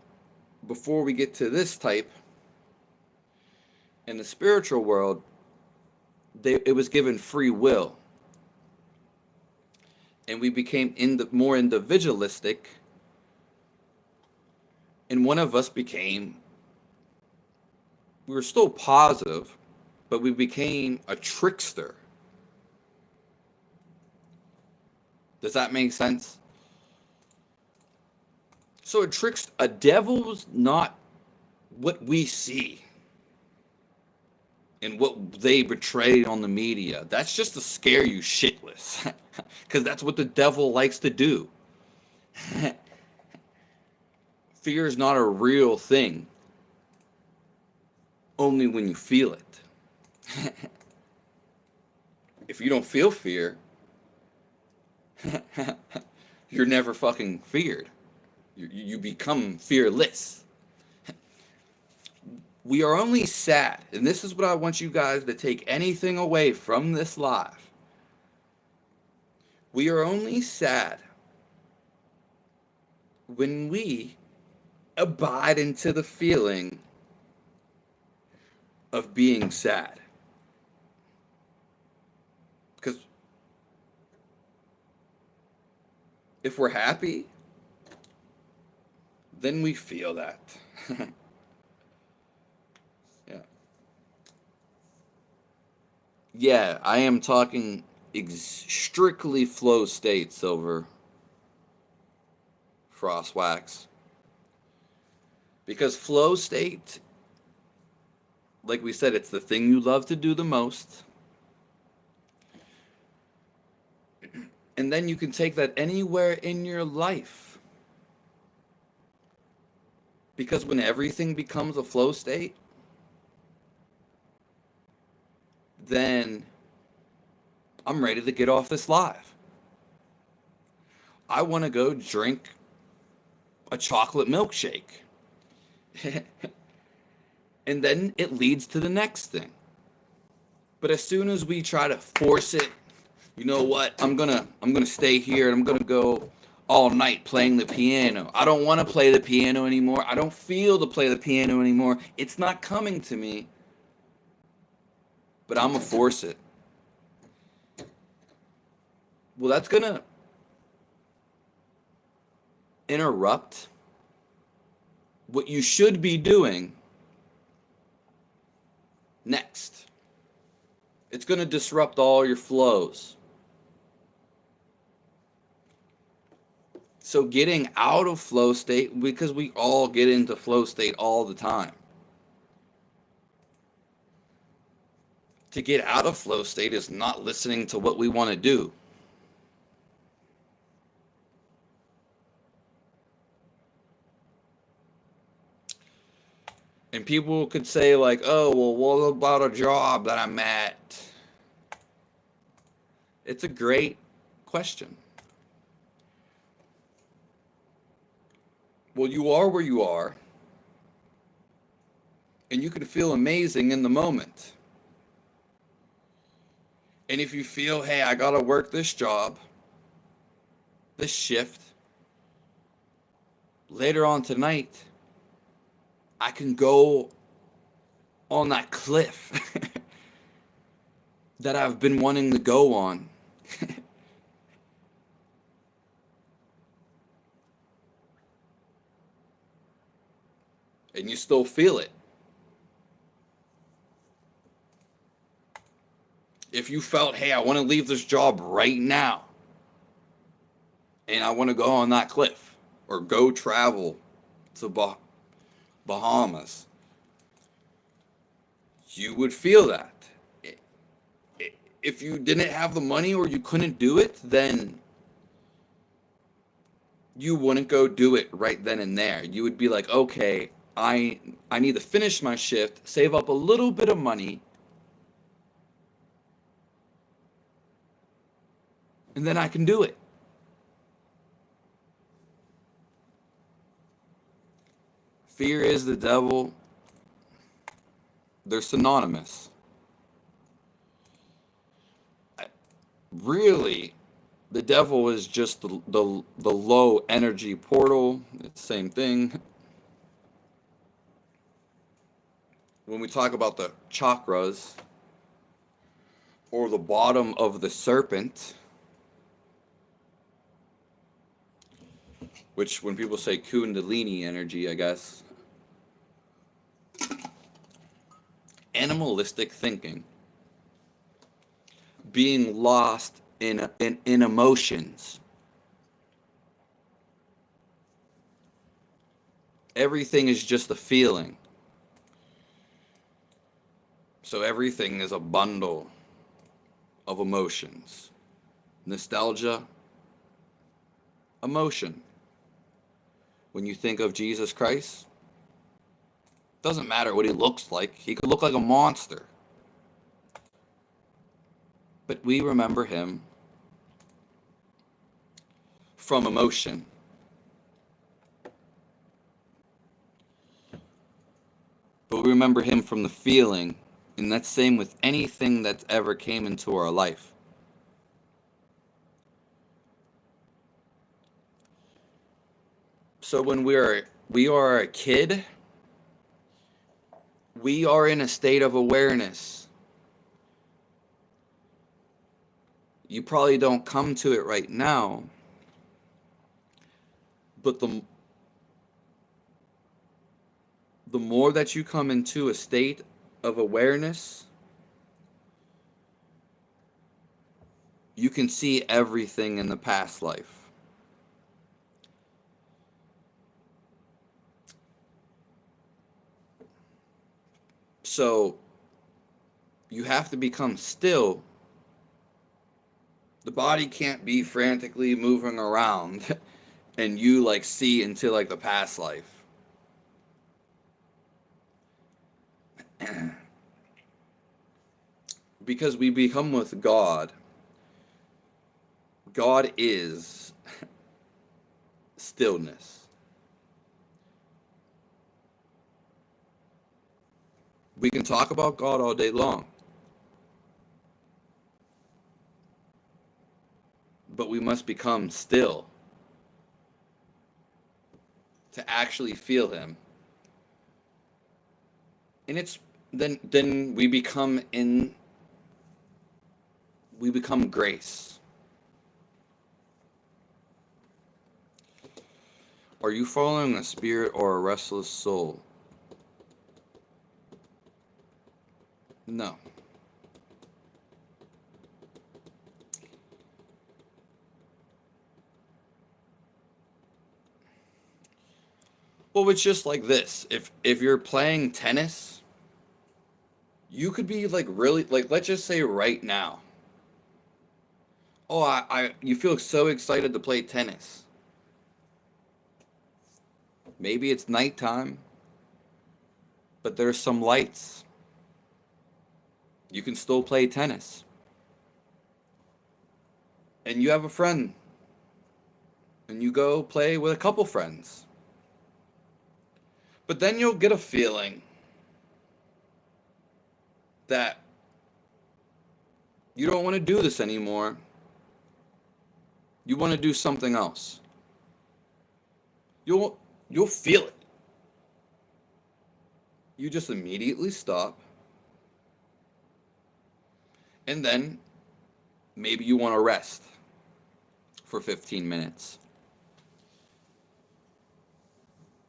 before we get to this type, in the spiritual world, it was given free will, and we became more individualistic, and one of us became, we were still positive, but we became a trickster. Does that make sense? So a devil's not what we see and what they portray on the media. That's just to scare you shitless. Because that's what the devil likes to do. Fear is not a real thing. Only when you feel it. If you don't feel fear, you're never fucking feared. You become fearless. We are only sad, and this is what I want you guys to take anything away from this live. We are only sad when we abide into the feeling of being sad. Because if we're happy, then we feel that. Yeah. Yeah, I am talking strictly flow state, Silver Frostwax. Because flow state, like we said, it's the thing you love to do the most. And then you can take that anywhere in your life. Because when everything becomes a flow state, then I'm ready to get off this live. I want to go drink a chocolate milkshake. And then it leads to the next thing. But as soon as we try to force it, you know what? I'm gonna stay here and I'm gonna go all night playing the piano. I don't want to play the piano anymore. I don't feel to play the piano anymore. It's not coming to me. But I'm gonna force it. Well, that's gonna interrupt what you should be doing next. It's gonna disrupt all your flows. So getting out of flow state, because we all get into flow state all the time. To get out of flow state is not listening to what we want to do. And people could say like, oh, well, what about a job that I'm at? It's a great question. Well, you are where you are, and you can feel amazing in the moment. And if you feel, hey, I gotta work this job, this shift, later on tonight, I can go on that cliff that I've been wanting to go on. And you still feel it. If you felt, hey, I want to leave this job right now, and I want to go on that cliff, or go travel to Bahamas, you would feel that. If you didn't have the money or you couldn't do it, then you wouldn't go do it right then and there. You would be like, okay, I need to finish my shift, save up a little bit of money, and then I can do it. Fear is the devil. They're synonymous. Really, the devil is just the low energy portal. It's the same thing. When we talk about the chakras, or the bottom of the serpent, which when people say Kundalini energy, I guess, animalistic thinking, being lost in emotions. Everything is just a feeling. So everything is a bundle of emotions. Nostalgia, emotion. When you think of Jesus Christ, doesn't matter what he looks like. He could look like a monster. But we remember him from emotion. But we remember him from the feeling, and that's same with anything that's ever came into our life. So when we are a kid, we are in a state of awareness. You probably don't come to it right now, but the more that you come into a state of awareness, you can see everything in the past life. So you have to become still. The body can't be frantically moving around and you like see into like the past life. Because we become with God. God is stillness. We can talk about God all day long, but we must become still to actually feel him. And it's then we become grace. Are you following a spirit or a restless soul? No. Well, it's just like this. If you're playing tennis, you could be like really like let's just say right now. Oh, you feel so excited to play tennis. Maybe it's nighttime, but there's some lights. You can still play tennis. And you have a friend. And you go play with a couple friends. But then you'll get a feeling that you don't want to do this anymore. You want to do something else. You'll feel it. You just immediately stop. And then maybe you want to rest for 15 minutes.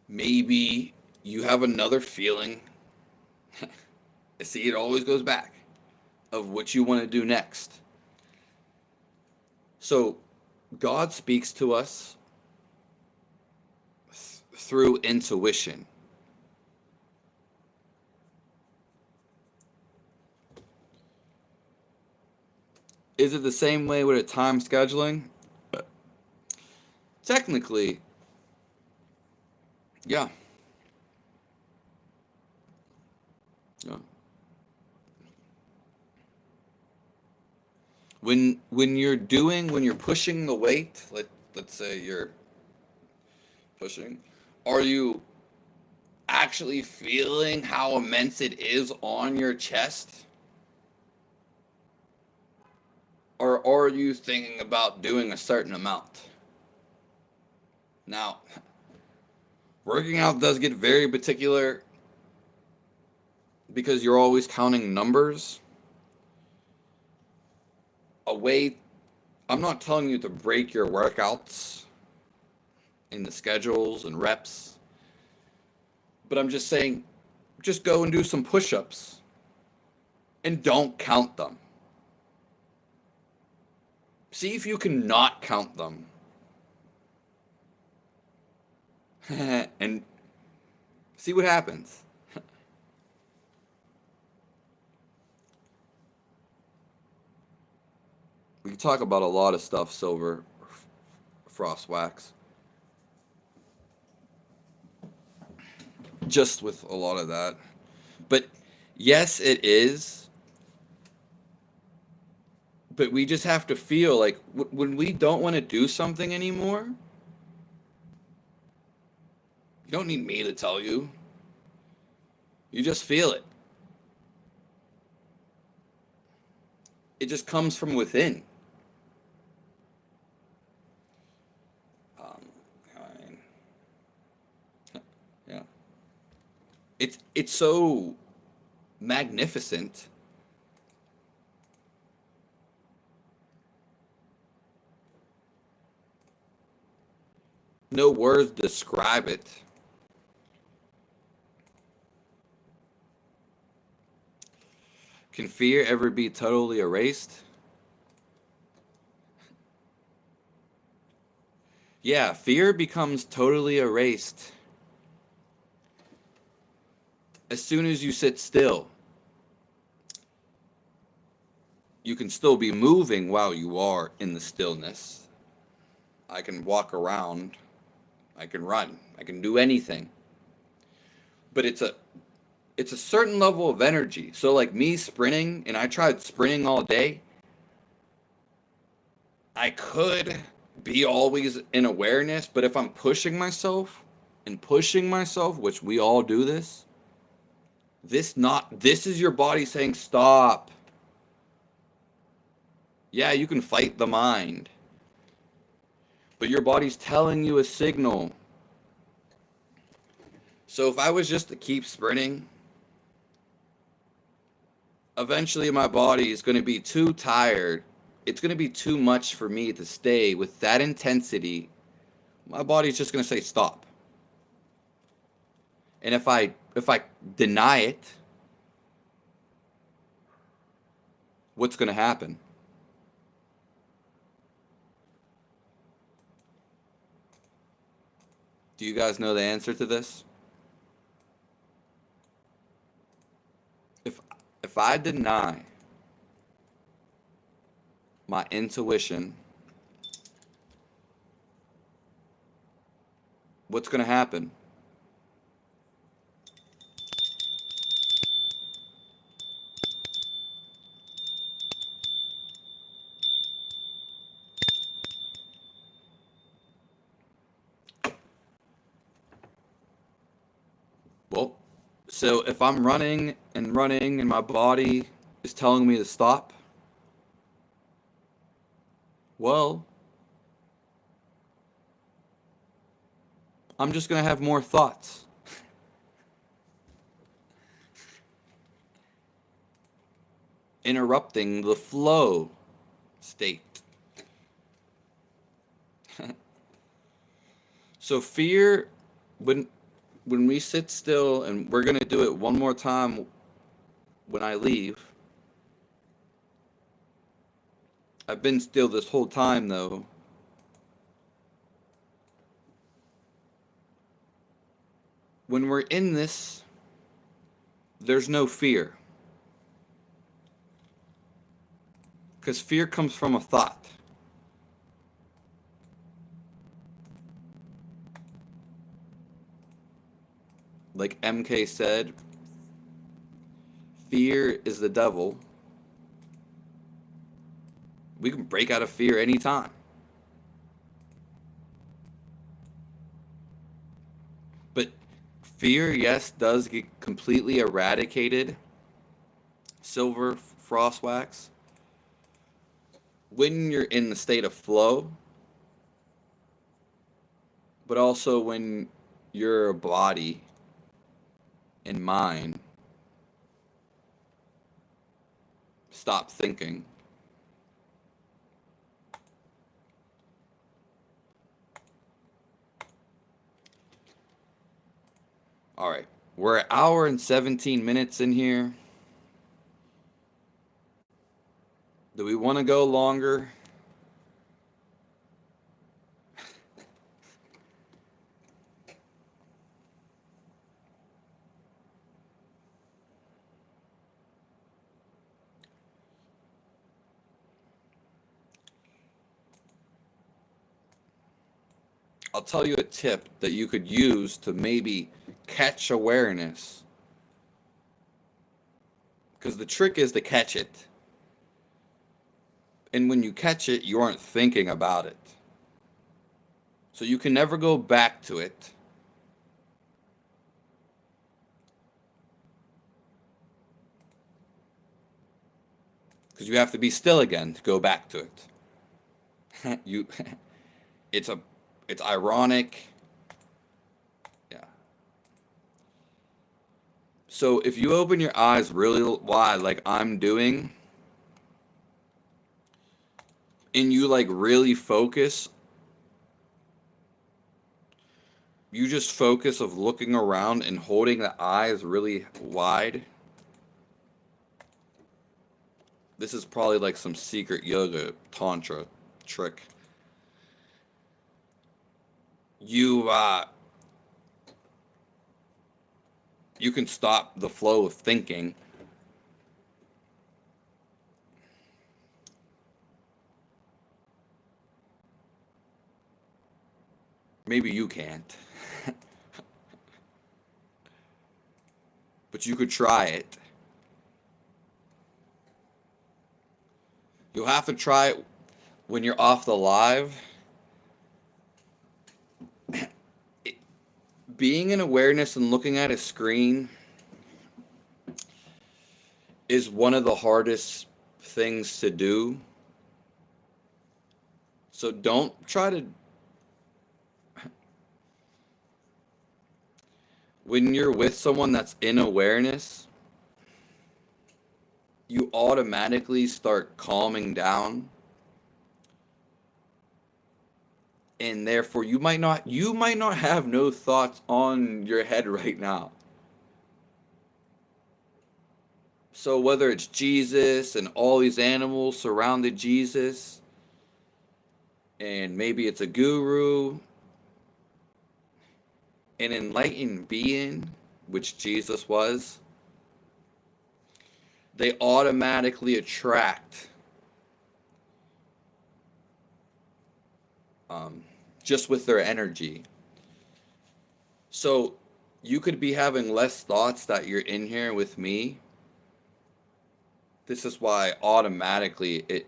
Maybe you have another feeling. See, it always goes back of what you want to do next. So God speaks to us through intuition. Is it the same way with a time scheduling? Technically, yeah. Yeah. When you're pushing the weight, let's say you're pushing, are you actually feeling how immense it is on your chest? Or are you thinking about doing a certain amount? Now, working out does get very particular because you're always counting numbers. a way. I'm not telling you to break your workouts in the schedules and reps, but I'm just saying, just go and do some push-ups and don't count them. See if you can not count them. And see what happens. We can talk about a lot of stuff, Silver Frost Wax. Just with a lot of that. But yes, it is. But we just have to feel like when we don't want to do something anymore, you don't need me to tell you. You just feel it. It just comes from within. Um, yeah. It's so magnificent. No words describe it. Can fear ever be totally erased? Yeah, fear becomes totally erased as soon as you sit still. You can still be moving while you are in the stillness. I can walk around, I can run, I can do anything. But it's a certain level of energy. So like me sprinting, and I tried sprinting all day, I could be always in awareness, but if I'm pushing myself and pushing myself, which we all do this is your body saying stop. Yeah, you can fight the mind, but your body's telling you a signal. So if I was just to keep sprinting, eventually my body is going to be too tired. It's going to be too much for me to stay with that intensity. My body's just going to say stop. And if I deny it, what's going to happen? Do you guys know the answer to this? If if I deny my intuition, what's going to happen? Well, so if I'm running and my body is telling me to stop, well, I'm just going to have more thoughts. Interrupting the flow state. So fear, when we sit still, and we're going to do it one more time when I leave. I've been still this whole time though. When we're in this, there's no fear. Because fear comes from a thought. Like MK said, fear is the devil. We can break out of fear anytime. But fear, yes, does get completely eradicated. Silver Frost Wax. When you're in the state of flow, but also when your body and mind stop thinking. We're an hour and 17 minutes in here. Do we want to go longer? I'll tell you a tip that you could use to maybe catch awareness. Because the trick is to catch it. And when you catch it, you aren't thinking about it. So you can never go back to it. Because you have to be still again to go back to it. It's ironic. Yeah. So if you open your eyes really wide, like I'm doing, and you like really focus, you just focus of looking around and holding the eyes really wide. This is probably like some secret yoga tantra trick. You can stop the flow of thinking. Maybe you can't. But you could try it. You'll have to try it when you're off the live. Being in awareness and looking at a screen is one of the hardest things to do. So don't try to... When you're with someone that's in awareness, you automatically start calming down. And therefore you might not have no thoughts on your head right now. So whether it's Jesus and all these animals surrounded Jesus, and maybe it's a guru, an enlightened being, which Jesus was, they automatically attract just with their energy. So you could be having less thoughts that you're in here with me. This is why automatically it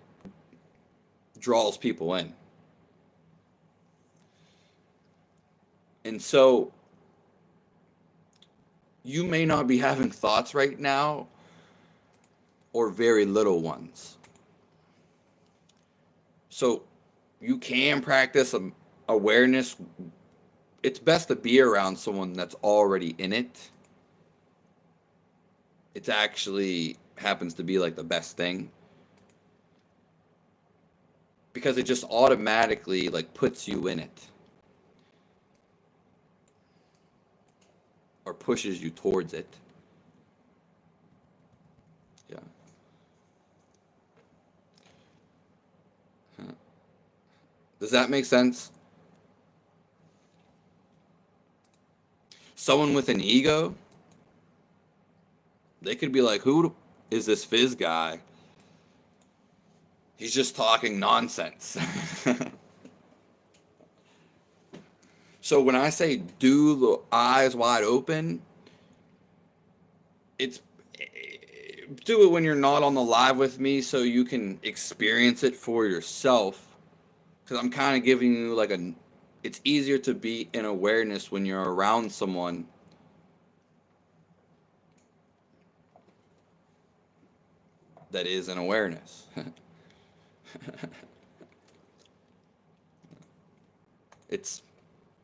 draws people in. And so you may not be having thoughts right now, or very little ones. So you can practice awareness. It's best to be around someone that's already in it. It actually happens to be like the best thing, because it just automatically like puts you in it, or pushes you towards it. Yeah. Does that make sense? Someone with an ego, they could be like, who is this Fizz guy? He's just talking nonsense. So when I say do the eyes wide open, it's do it when you're not on the live with me, so you can experience it for yourself. Because I'm kind of giving you like it's easier to be in awareness when you're around someone that is in awareness. It's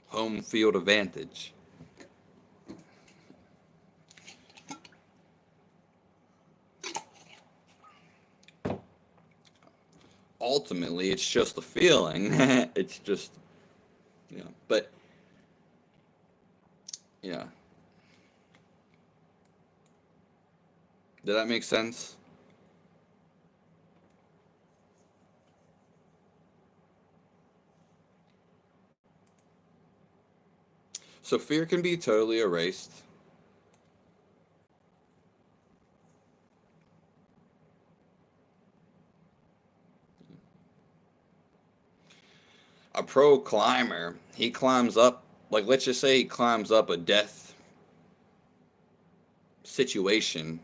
home field advantage. Ultimately, it's just a feeling. It's just, but, yeah. Did that make sense? So fear can be totally erased. A pro climber, he climbs up, like let's just say he climbs up a death situation,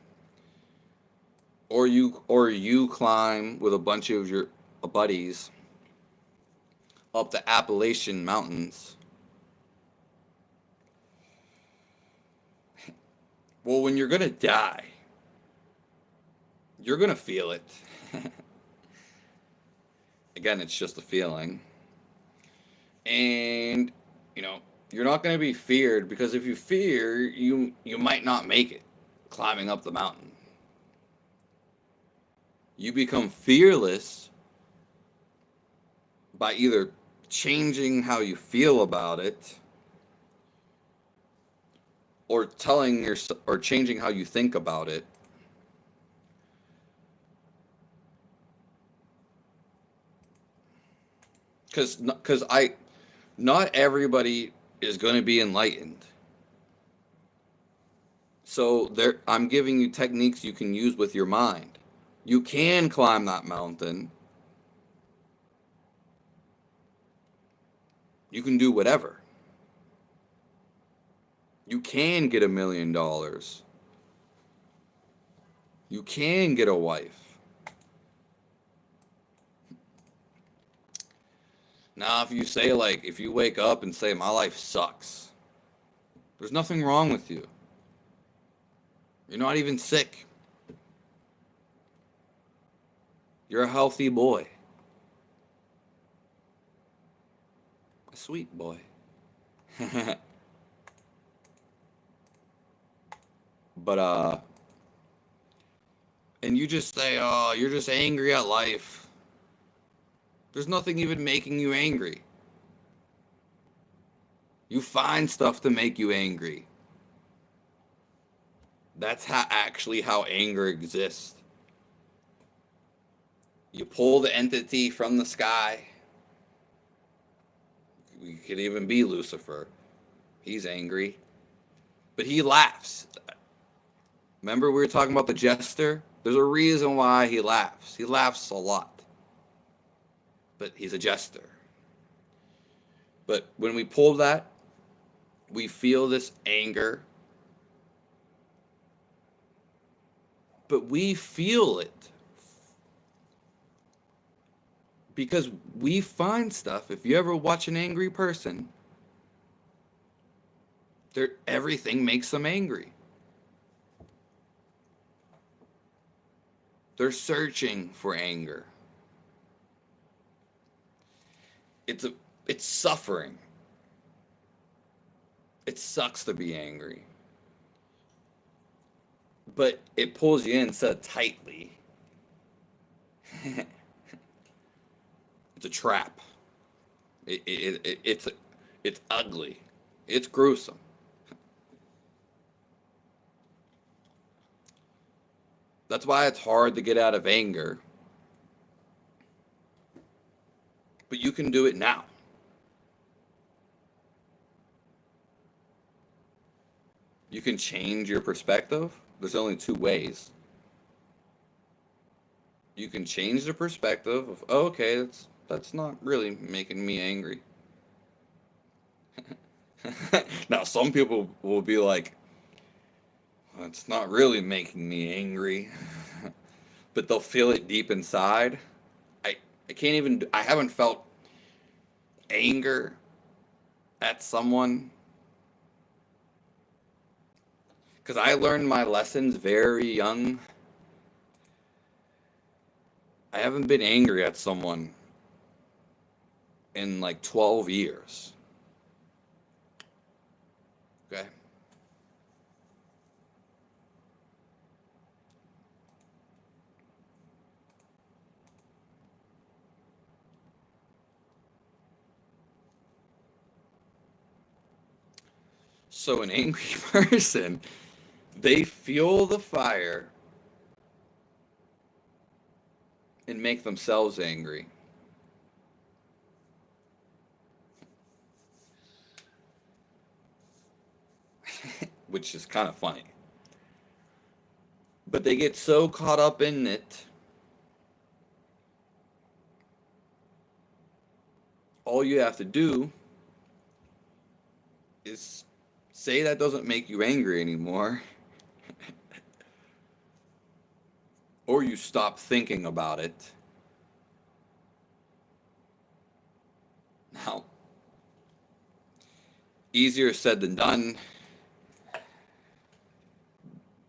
or you climb with a bunch of your buddies up the Appalachian Mountains. Well, when you're gonna die, you're gonna feel it. Again, it's just a feeling. And you know, you're not gonna be feared, because if you fear, you might not make it climbing up the mountain. You become fearless by either changing how you feel about it, or telling your or changing how you think about it. Because I not everybody is going to be enlightened. So there, I'm giving you techniques you can use with your mind. You can climb that mountain. You can do whatever. You can get $1 million. You can get a wife. Now, if you say, like, if you wake up and say, my life sucks, there's nothing wrong with you. You're not even sick. You're a healthy boy. A sweet boy. But, and you just say, oh, you're just angry at life. There's nothing even making you angry. You find stuff to make you angry. That's actually how anger exists. You pull the entity from the sky. It could even be Lucifer. He's angry. But he laughs. Remember we were talking about the jester? There's a reason why he laughs. He laughs a lot. But he's a jester. But when we pull that, we feel this anger. But we feel it because we find stuff. If you ever watch an angry person, everything makes them angry. They're searching for anger. It's suffering. It sucks to be angry. But it pulls you in so tightly. It's a trap. It's ugly. It's gruesome. That's why it's hard to get out of anger. But you can do it now. You can change your perspective. There's only two ways. You can change the perspective of, oh, okay, that's not really making me angry. Now, some people will be like, well, it's not really making me angry, but they'll feel it deep inside. I can't even, I haven't felt anger at someone because I learned my lessons very young. I haven't been angry at someone in like 12 years. Okay. So an angry person, they fuel the fire and make themselves angry. Which is kind of funny. But they get so caught up in it, all you have to do is say that doesn't make you angry anymore, or you stop thinking about it. Now, easier said than done,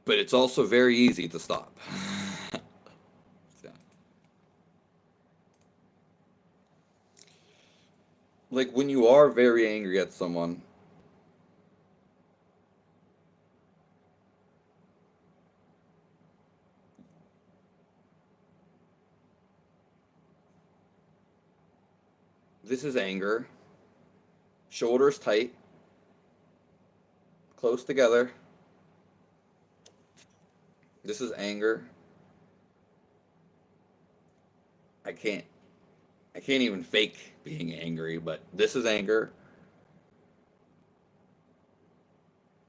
but it's also very easy to stop. So, like when you are very angry at someone, this is anger. Shoulders tight, close together. This is anger. I can't I can't even fake being angry, but this is anger.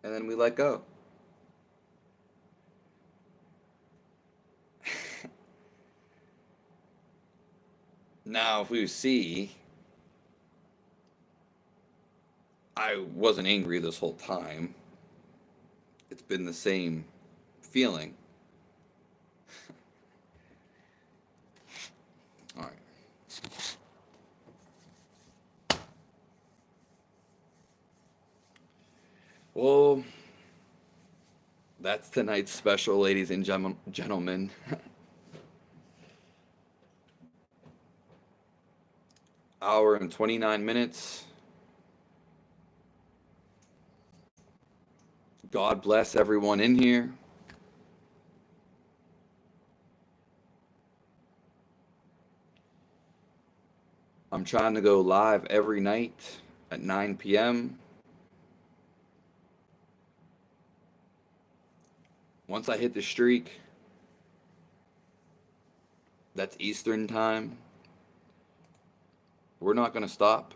And then we let go. Now, if we see I wasn't angry this whole time, it's been the same feeling. All right. Well, that's tonight's special, ladies and gentlemen. Hour and 29 minutes. God bless everyone in here. I'm trying to go live every night at 9 p.m. Once I hit the streak, that's Eastern time. We're not going to stop.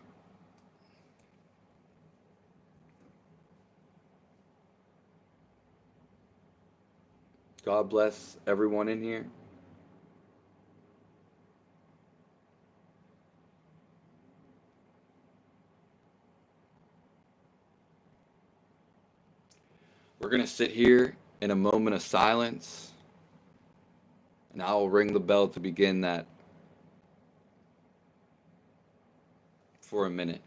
God bless everyone in here. We're going to sit here in a moment of silence, and I will ring the bell to begin that for a minute.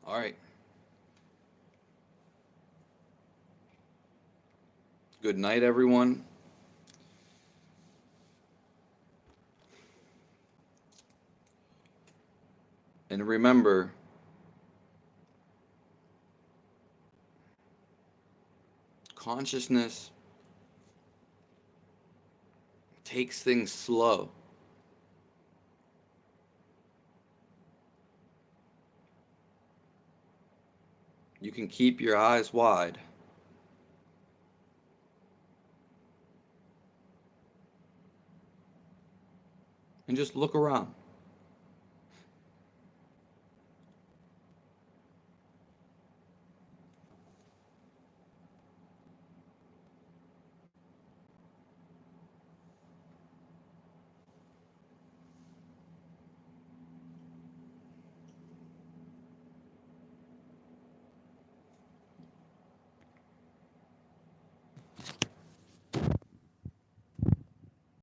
All right. Good night, everyone. And remember, consciousness takes things slow. You can keep your eyes wide. And just look around.